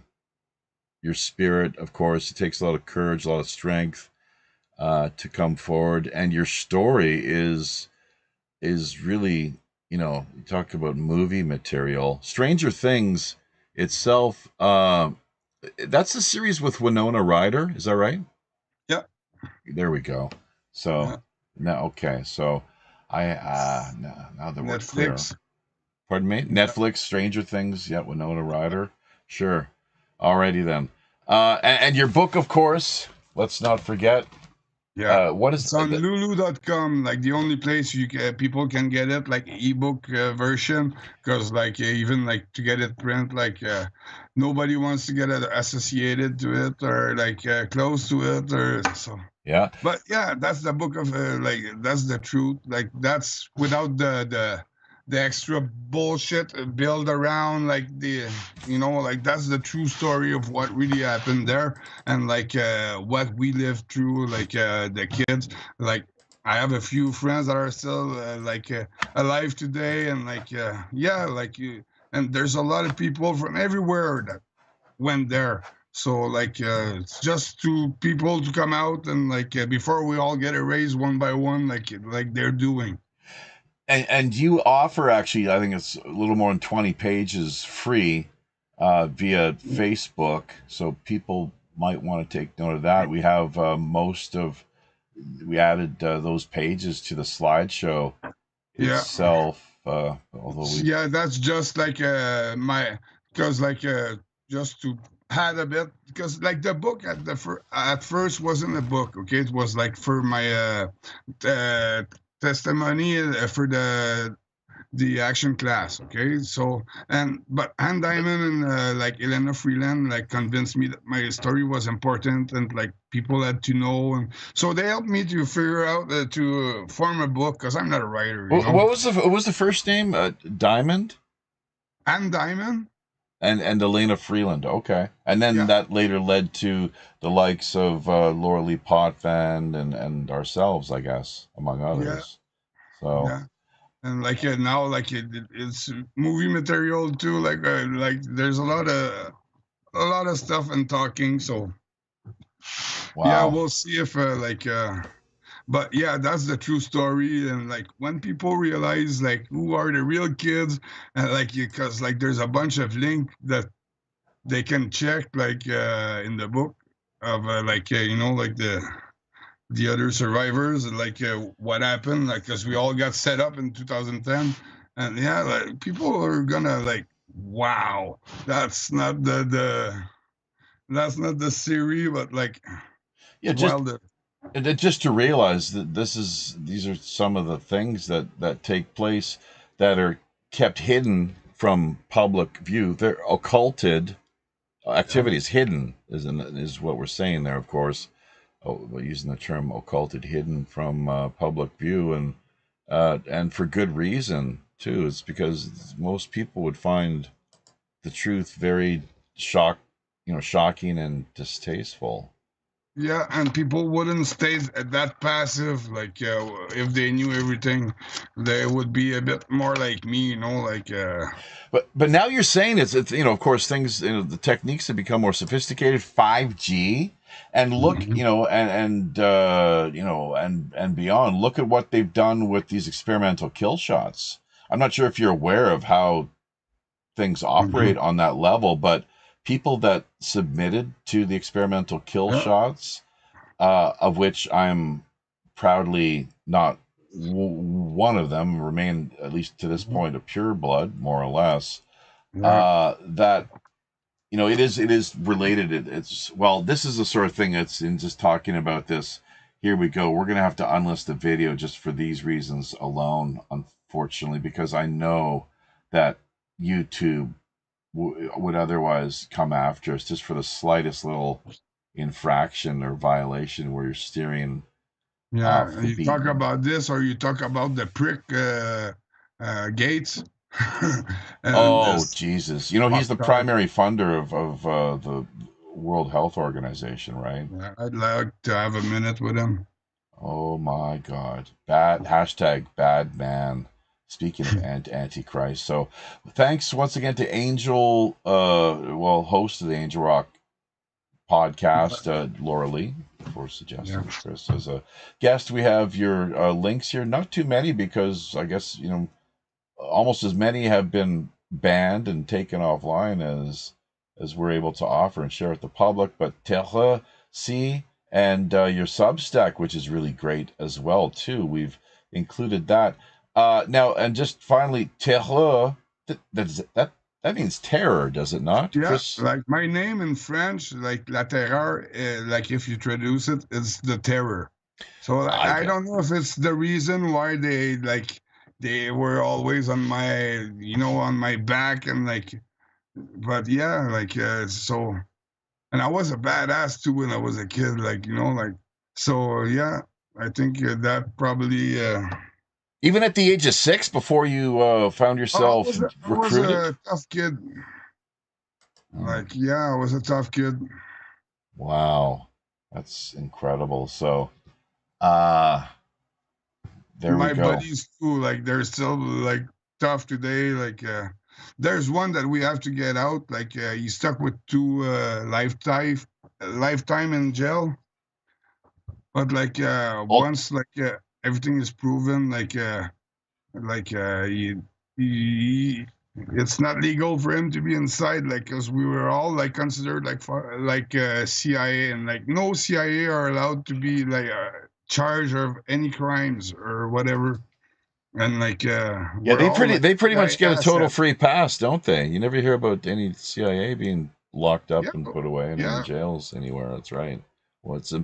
S2: spirit. Of course, it takes a lot of courage, a lot of strength to come forward, and your story is really, you talk about movie material. Stranger Things itself, that's a series with Winona Ryder, is that right?
S3: Yeah.
S2: There we go. So now, okay, so now that we're clear. Pardon me? Netflix, Stranger Things, yeah, Winona Ryder. Sure. Alrighty then. And your book, of course, let's not forget.
S3: Yeah.
S2: What is
S3: it's on lulu.com, like the only place people can get it, like ebook version, because like even like to get it print, like nobody wants to get it associated to it or like close to it or so.
S2: Yeah.
S3: But yeah, that's the book of like that's the truth. Like that's without the extra bullshit built around like like that's the true story of what really happened there, and like what we lived through, like the kids. Like I have a few friends that are still alive today, and like and there's a lot of people from everywhere that went there. So like it's just to people to come out and like before we all get erased one by one, like they're doing.
S2: And you offer, actually, I think it's a little more than 20 pages free via Facebook, so people might want to take note of that. We have we added those pages to the slideshow itself.
S3: Yeah, that's just like because like just to add a bit, because like the book at first wasn't a book, okay? It was like for my testimony for the action class, okay? So but Ann Diamond and like Elena Freeland like convinced me that my story was important and like people had to know, and so they helped me to figure out to form a book, because I'm not a writer.
S2: What was the first name? Diamond?
S3: Ann Diamond.
S2: And Elena Freeland, okay. And then that later led to the likes of Lorilei Potvin and ourselves, I guess, among others. Yeah. So.
S3: Yeah. And like now, like it's movie material too. Like there's a lot of stuff and talking. So Yeah,
S2: Wow.
S3: we'll see if but yeah, that's the true story. And like when people realize like who are the real kids, and like because like there's a bunch of link that they can check like in the book of like the other survivors and like what happened, like because we all got set up in 2010. And yeah, like people are gonna like, wow, that's not the series, but like,
S2: Yeah,
S3: well,
S2: just to realize that these are some of the things that take place that are kept hidden from public view. They're occulted
S3: yeah,
S2: activities. Hidden is what we're saying there, of course. Using the term occulted, hidden from public view, and for good reason too. It's because most people would find the truth very shocking and distasteful.
S3: yeah, and people wouldn't stay that passive. Like if they knew everything, they would be a bit more like me, like
S2: But now you're saying it's of course things, the techniques have become more sophisticated, 5G, and look,
S3: mhm,
S2: and beyond. Look at what they've done with these experimental kill shots. I'm not sure if you're aware of how things
S3: mhm,
S2: operate on that level, but people that submitted to the experimental kill
S3: yeah,
S2: shots, of which I'm proudly not one of them, remain at least to this
S3: mhm,
S2: point a pure blood, more or less.
S3: yeah,
S2: That it is related. It's well, this is the sort of thing that's in just talking about this. Here we go. We're gonna have to unlist the video just for these reasons alone, unfortunately, because I know that YouTube would otherwise come after us just for the slightest little infraction or violation where you're steering off
S3: yeah.
S2: the
S3: You talk
S2: beaten.
S3: about this, or you talk about the prick Gates, and
S2: Oh
S3: this
S2: Jesus! He's the
S3: Montauk.
S2: primary funder of the World Health Organization, right?
S3: Yeah, I'd like to have a minute with him.
S2: Oh my God! Bad hashtag bad man. Speaking of Antichrist, so thanks once again to Angel, host of the Angel Rock podcast, Lorilei, for
S3: Yeah,
S2: suggesting Chris as a guest. We have your links here, not too many because I guess almost as many have been banned and taken offline as we're able to offer and share with the public. But Terre, see, and your Substack, which is really great as well too. We've included that now. And just finally, Terre. That means terror, does it not,
S3: yeah.
S2: Chris?
S3: Like my name in French, like Laterreur, like if you traduce it, it's the terror. So like,
S2: I
S3: I
S2: get.
S3: don't know if it's the reason why they were always on my back and like, but yeah, like so. And I was a badass too when I was a kid, like like so. Yeah, I think that probably.
S2: Even at the age of 6, before you found
S3: Oh, I
S2: yourself
S3: was I was
S2: recruited.
S3: a tough kid.
S2: Hmm.
S3: Like yeah, I was a tough kid.
S2: Wow, that's incredible. So, uh, there we
S3: My
S2: go.
S3: buddies too, like they're still like tough today. Like there's one that we have to get out. Like he's stuck with two lifetime in jail. But like
S2: Oh,
S3: once like everything is proven, like he it's not legal for him to be inside, like because we were all like considered like CIA, and like no CIA are allowed to be like charged of any crimes or whatever, and like
S2: yeah,
S3: we're all like
S2: they pretty much
S3: CIA
S2: get a total
S3: asset.
S2: free pass, don't they? You never hear about any CIA being locked
S3: Yeah,
S2: up and put away in any
S3: yeah,
S2: jails anywhere. That's right. Well, it's uh,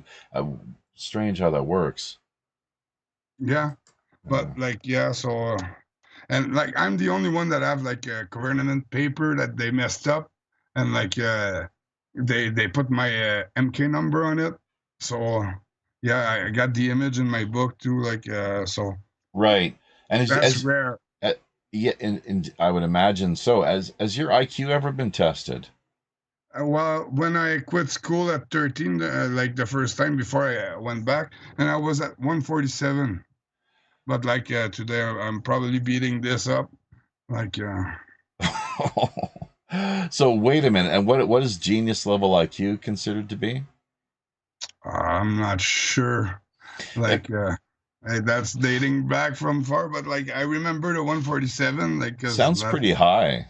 S2: strange how that works.
S3: yeah, but
S2: Uh,
S3: like yeah, so and like I'm the only one that have like a covenant paper that they messed up, and like they put my MK number on it. So yeah, I got the image in my book too. Like so
S2: right, and
S3: that's rare.
S2: uh, yeah, and I would imagine so. Has your IQ ever been tested?
S3: Well, when I quit school at 13, like the first time before I went back, and I was at 147. But like today, I'm probably beating this up. Like
S2: So wait a minute, and what is genius level IQ considered to be?
S3: I'm not sure. Like, that's dating back from far, but like I remember the 147, like, cause
S2: Sounds pretty
S3: that's
S2: high.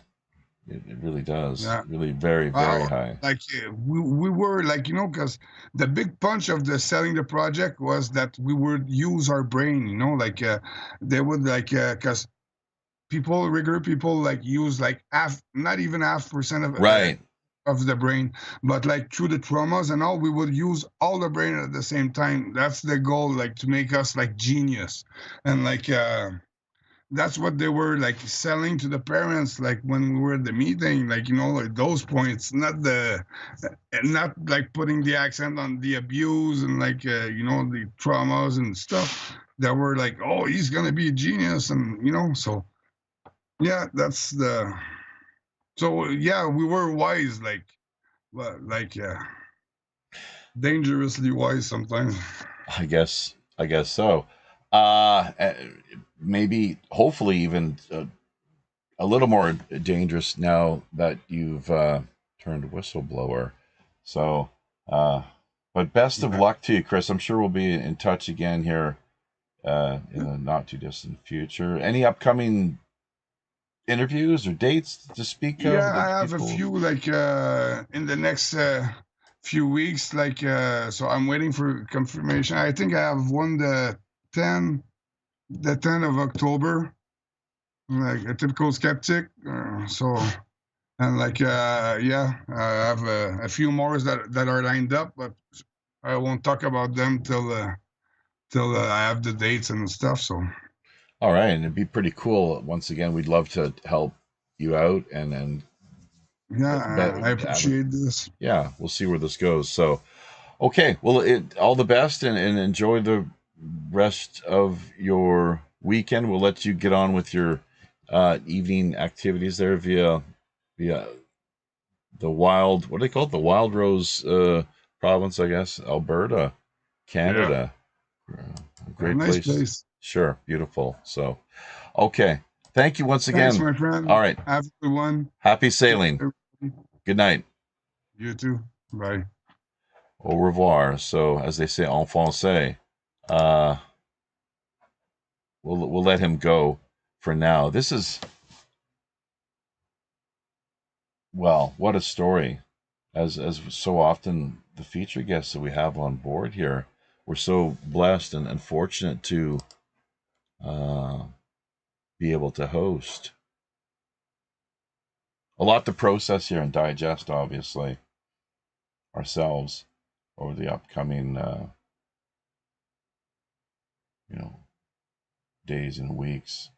S2: It really does.
S3: yeah.
S2: Really very, very high.
S3: Like we were like, because the big punch of the selling the project was that we would use our brain, like they would like because regular people like use like half, not even half%
S2: Right.
S3: of the brain, but like through the traumas and all, we would use all the brain at the same time. That's the goal, like to make us like genius, and like that's what they were like selling to the parents, like when we were at the meeting, like like those points, not like putting the accent on the abuse and like the traumas and stuff that were like, oh, he's gonna be a genius, and so yeah, that's the so yeah, we were wise, like, but like, yeah, dangerously wise sometimes.
S2: I guess so. Uh, maybe, hopefully, even a little more dangerous now that you've turned whistleblower. So, but best of
S3: Yeah,
S2: luck to you, Chris. I'm sure we'll be in touch again here in the not too distant future. Any upcoming interviews or dates to speak of
S3: yeah,
S2: that
S3: I have a
S2: people?
S3: few like in the next few weeks, like so I'm waiting for confirmation. I think I have one 10 the 10th of October, like a typical skeptic. So, and like yeah, I have a few more that are lined up, but I won't talk about them till I have the dates and stuff. So
S2: All right, and it'd be pretty cool. Once again, we'd love to help you out, and
S3: yeah, I
S2: have a,
S3: appreciate this.
S2: yeah, we'll see where this goes. So, okay, well, all the best, and enjoy the rest of your weekend. We'll let you get on with your evening activities there via the wild, what do they call it? The Wild Rose province, I guess, Alberta,
S3: Yeah,
S2: Canada.
S3: a
S2: Great
S3: nice
S2: place.
S3: place.
S2: Sure, beautiful. So, okay. Thank you once
S3: Thanks,
S2: again.
S3: my
S2: All
S3: friend.
S2: right.
S3: Have a good one.
S2: Happy
S3: Take
S2: sailing.
S3: care.
S2: Good night.
S3: You too. Bye.
S2: Au revoir. So, as they say en français, uh, we'll let him go for now. This is, well, what a story. As so often the feature guests that we have on board here, we're so blessed and fortunate to uh, be able to host. A lot to process here and digest, obviously, ourselves over the upcoming, you know, days and weeks.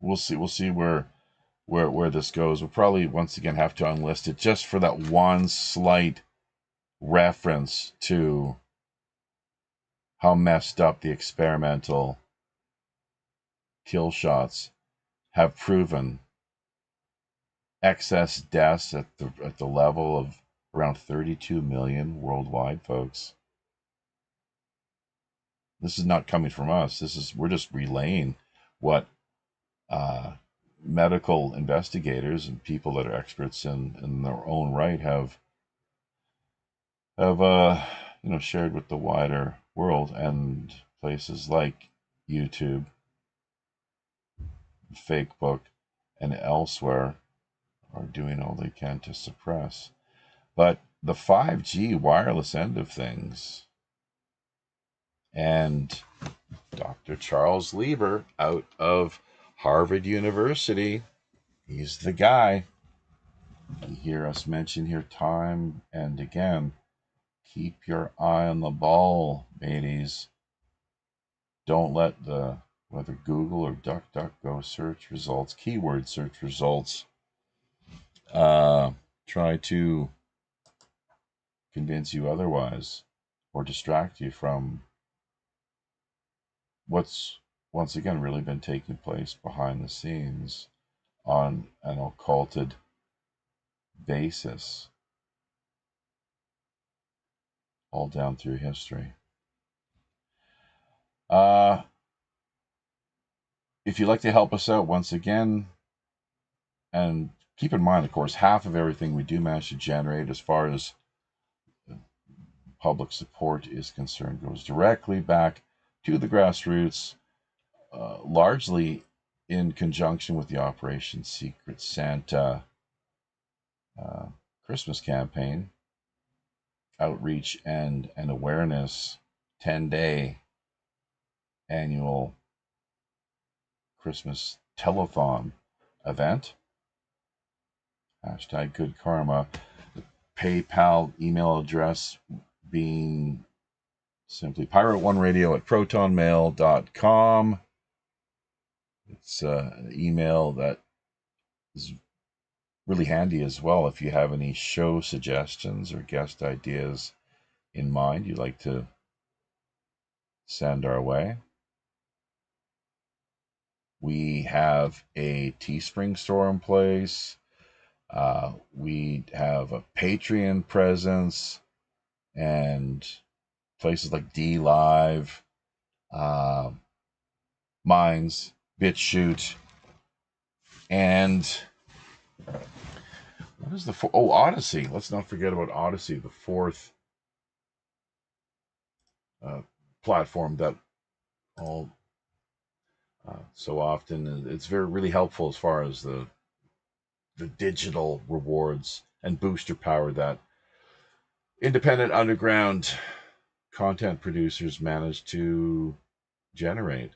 S2: We'll see. We'll see where this goes. We'll probably once again have to unlist it just for that one slight reference to how messed up the experimental kill shots have proven excess deaths at the level of around 32 million worldwide, folks. This is not coming from us. We're just relaying what uh, medical investigators and people that are experts in their own right have shared with the wider world, and places like YouTube, Facebook, and elsewhere are doing all they can to suppress. But the 5G wireless end of things, and Dr. Charles Lieber out of Harvard University, he's the guy. You hear us mention here time and again. Keep your eye on the ball, mateys. Don't let whether Google or DuckDuckGo search results, keyword search results, uh, try to convince you otherwise or distract you from what's once again really been taking place behind the scenes on an occulted basis all down through history. Uh, if you'd like to help us out once again, and keep in mind, of course, half of everything we do manage to generate as far as public support is concerned goes directly back to the grassroots, largely in conjunction with the Operation Secret Santa Christmas campaign, outreach and an awareness 10-day annual Christmas telethon event. Hashtag good karma. The PayPal email address being simply pirate1radio@protonmail.com. It's an email that is really handy as well if you have any show suggestions or guest ideas in mind you'd like to send our way. We have a Teespring store in place. We have a Patreon presence and places like D Live, Minds, BitChute, and what is the Odyssey? Let's not forget about Odyssey, the fourth platform that all so often it's really helpful as far as the digital rewards and booster power that independent underground content producers manage to generate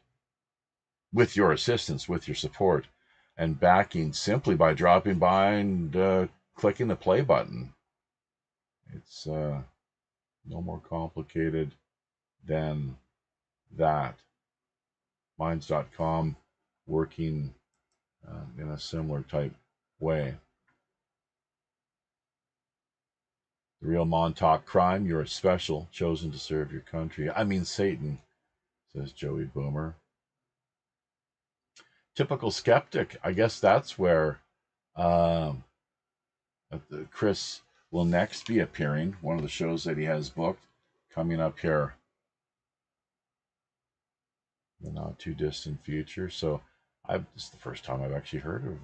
S2: with your assistance, with your support and backing, simply by dropping by and clicking the play button. It's no more complicated than that. Minds.com working in a similar type way. The real Montauk crime, you're a special, chosen to serve your country. I mean Satan, says Joey Boomer. Typical skeptic, I guess that's where Chris will next be appearing. One of the shows that he has booked coming up here in the not too distant future. So this is the first time I've actually heard of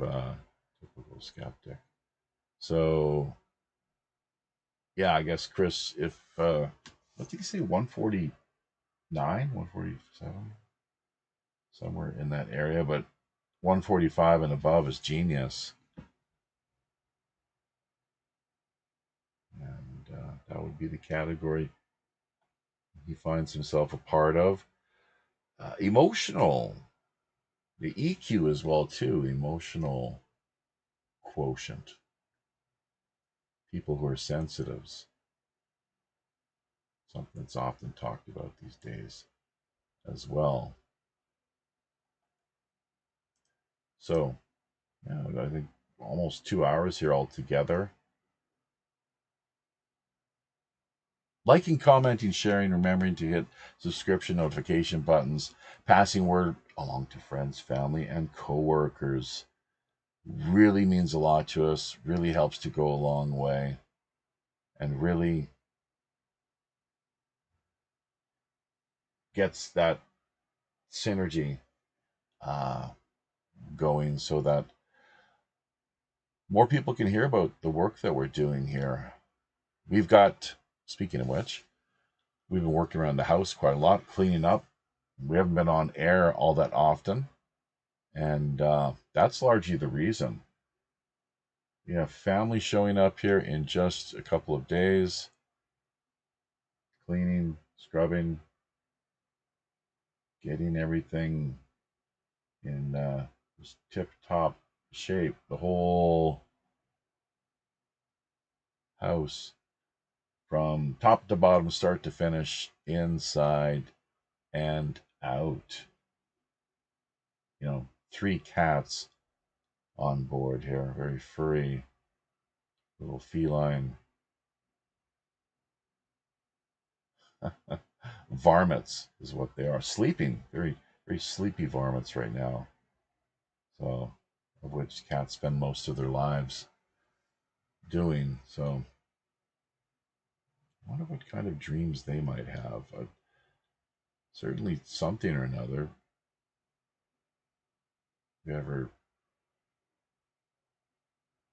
S2: Typical Skeptic. So yeah, I guess Chris, if what did he say, 149, 147, somewhere in that area, but 145 and above is genius. And that would be the category he finds himself a part of. Emotional, the EQ as well too, emotional quotient. People who are sensitives, something that's often talked about these days as well. So, yeah, I think almost 2 hours here altogether. Liking, commenting, sharing, remembering to hit subscription notification buttons, passing word along to friends, family, and coworkers really means a lot to us, really helps to go a long way, and really gets that synergy going so that more people can hear about the work that we're doing here. We've got, speaking of which, we've been working around the house quite a lot, cleaning up. We haven't been on air all that often, and that's largely the reason. We have family showing up here in just a couple of days, cleaning, scrubbing, getting everything in just tip-top shape. The whole house, from top to bottom, start to finish, inside and out. 3 cats on board here, very furry little feline varmints is what they are. Sleeping, very, very sleepy varmints right now. So, of which cats spend most of their lives doing. So, I wonder what kind of dreams they might have. Certainly something or another. You ever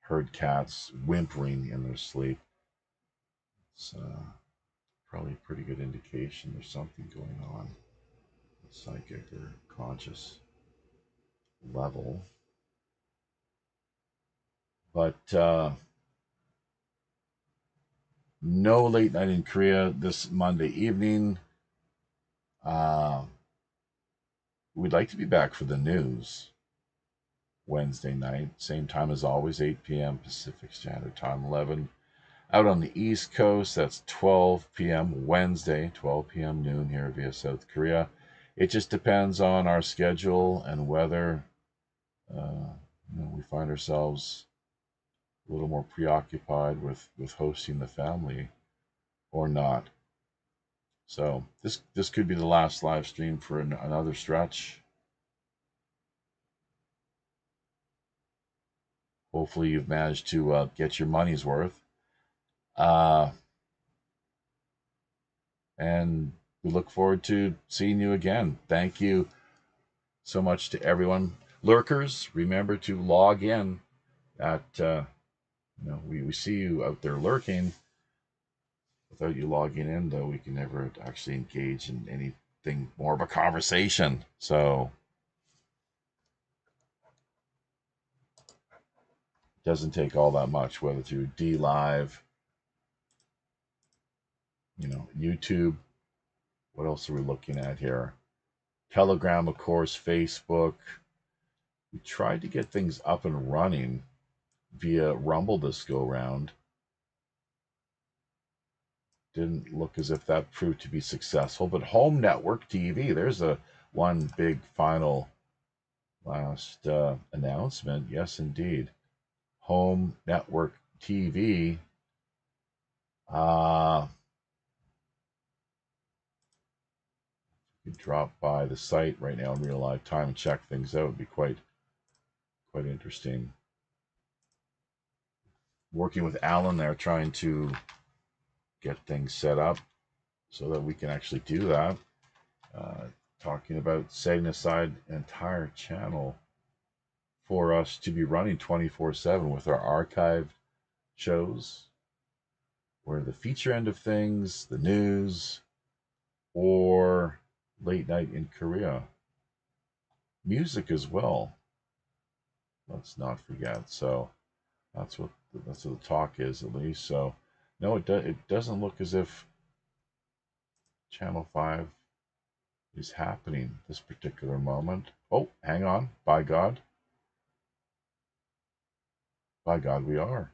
S2: heard cats whimpering in their sleep? It's probably a pretty good indication there's something going on at psychic or conscious level. But no late night in Korea this Monday evening. We'd like to be back for the news Wednesday night, same time as always, 8 p.m. Pacific Standard Time, 11 out on the East Coast. That's 12 p.m. Wednesday, 12 p.m. noon here via South Korea. It just depends on our schedule and whether we find ourselves a little more preoccupied with hosting the family or not. So this could be the last live stream for another stretch. Hopefully you've managed to get your money's worth. And we look forward to seeing you again. Thank you so much to everyone. Lurkers, remember to log in at, we see you out there lurking. Without you logging in, though, we can never actually engage in anything more of a conversation. So it doesn't take all that much, whether through DLive, YouTube. What else are we looking at here? Telegram, of course, Facebook. We tried to get things up and running via Rumble this go round. Didn't look as if that proved to be successful, but Home Network TV, there's one big final last announcement. Yes, indeed. Home Network TV. You drop by the site right now in real live time and check things out. It'd be quite interesting. Working with Alan there, trying to get things set up so that we can actually do that. Talking about setting aside an entire channel for us to be running 24/7 with our archived shows, where the feature end of things, the news, or late night in Korea. Music as well. Let's not forget. So that's what the talk is, at least. So no, it doesn't look as if Channel 5 is happening this particular moment. Oh, hang on. By God, we are.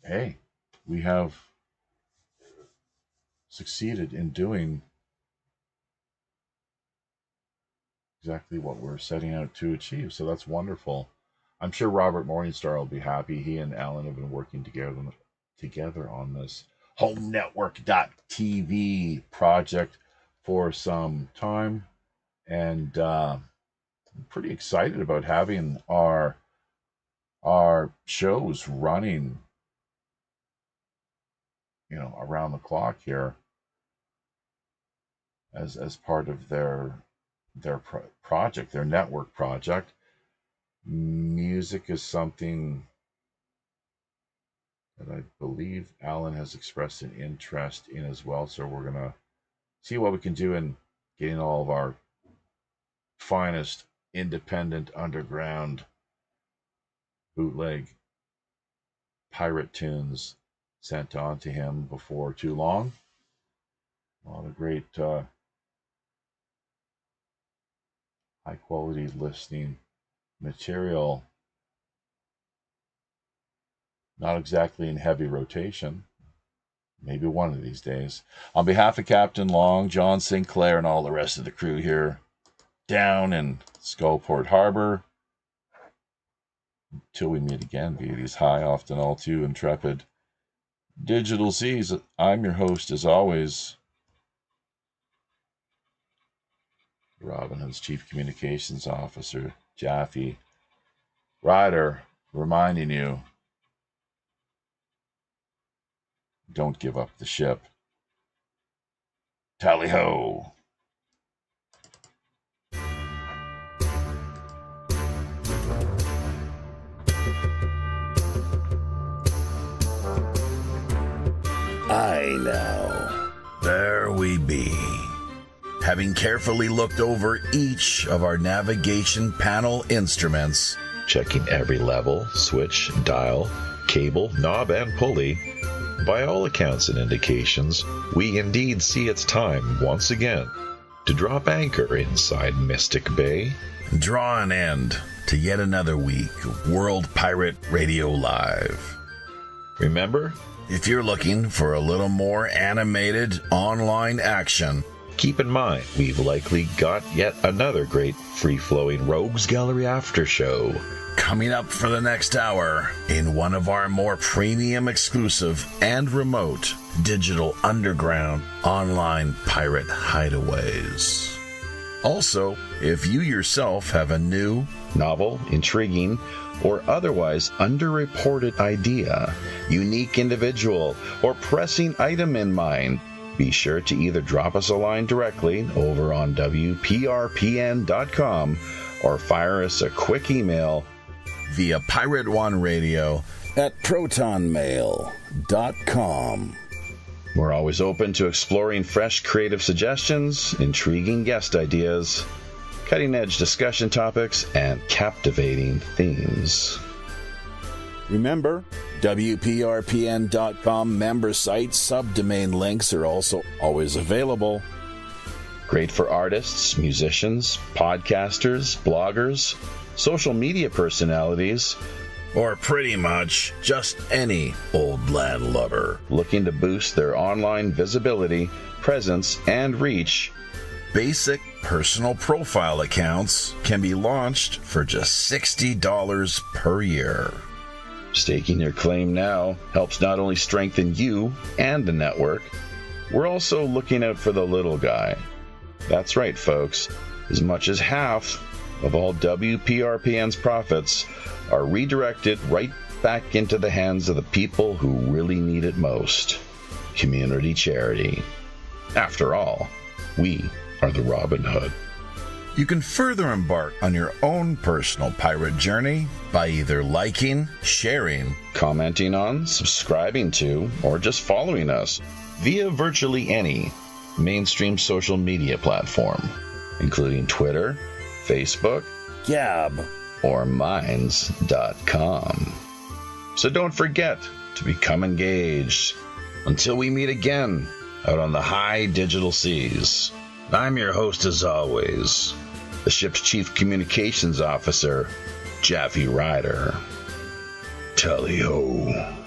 S2: Hey, we have succeeded in doing exactly what we're setting out to achieve. So that's wonderful. I'm sure Robert Morningstar will be happy. He and Alan have been working together on this Home Network.tv project for some time. And I'm pretty excited about having our shows running, around the clock here as part of their project, their network project. Music is something that I believe Alan has expressed an interest in as well. So we're going to see what we can do in getting all of our finest independent underground bootleg pirate tunes sent on to him before too long. A lot of great high quality listening material, not exactly in heavy rotation. Maybe one of these days. On behalf of Captain Long, John Sinclair, and all the rest of the crew here down in Skullport Harbor, until we meet again via these high, often all too intrepid digital seas, I'm your host, as always, Robin Hood's Chief Communications Officer, Jaffe Ryder, reminding you, don't give up the ship. Tally-ho!
S1: I know.
S4: we be? Having carefully looked over each of our navigation panel instruments,
S5: checking every level, switch, dial, cable, knob, and pulley, by all accounts and indications, we indeed see it's time, once again, to drop anchor inside Mystic Bay.
S4: draw an end to yet another week of World Pirate Radio Live.
S5: Remember,
S4: if you're looking for a little more animated online action,
S5: keep in mind we've likely got yet another great free-flowing Rogues Gallery after show
S4: coming up for the next hour in one of our more premium exclusive and remote digital underground online pirate hideaways. Also, if you yourself have a new,
S5: novel, intriguing, or otherwise underreported idea, unique individual, or pressing item in mind, be sure to either drop us a line directly over on WPRPN.com or fire us a quick email
S4: via Pirate One Radio at protonmail.com.
S5: We're always open to exploring fresh creative suggestions, intriguing guest ideas, cutting-edge discussion topics, and captivating themes.
S4: Remember, WPRPN.com member site subdomain links are also always available.
S5: Great for artists, musicians, podcasters, bloggers, social media personalities,
S4: or pretty much just any old land lover
S5: looking to boost their online visibility, presence, and reach.
S4: Basic personal profile accounts can be launched for just $60 per year.
S5: Staking your claim now helps not only strengthen you and the network, we're also looking out for the little guy. That's right, folks. As much as half of all WPRPN's profits are redirected right back into the hands of the people who really need it most. Community charity. After all, we are the Robin Hood.
S4: You can further embark on your own personal pirate journey by either liking, sharing,
S5: commenting on, subscribing to, or just following us via virtually any mainstream social media platform, including Twitter, Facebook,
S4: Gab,
S5: or Minds.com. So don't forget to become engaged. Until we meet again out on the high digital seas. I'm your host as always, the ship's Chief Communications Officer, Jaffe Ryder. Tally-ho.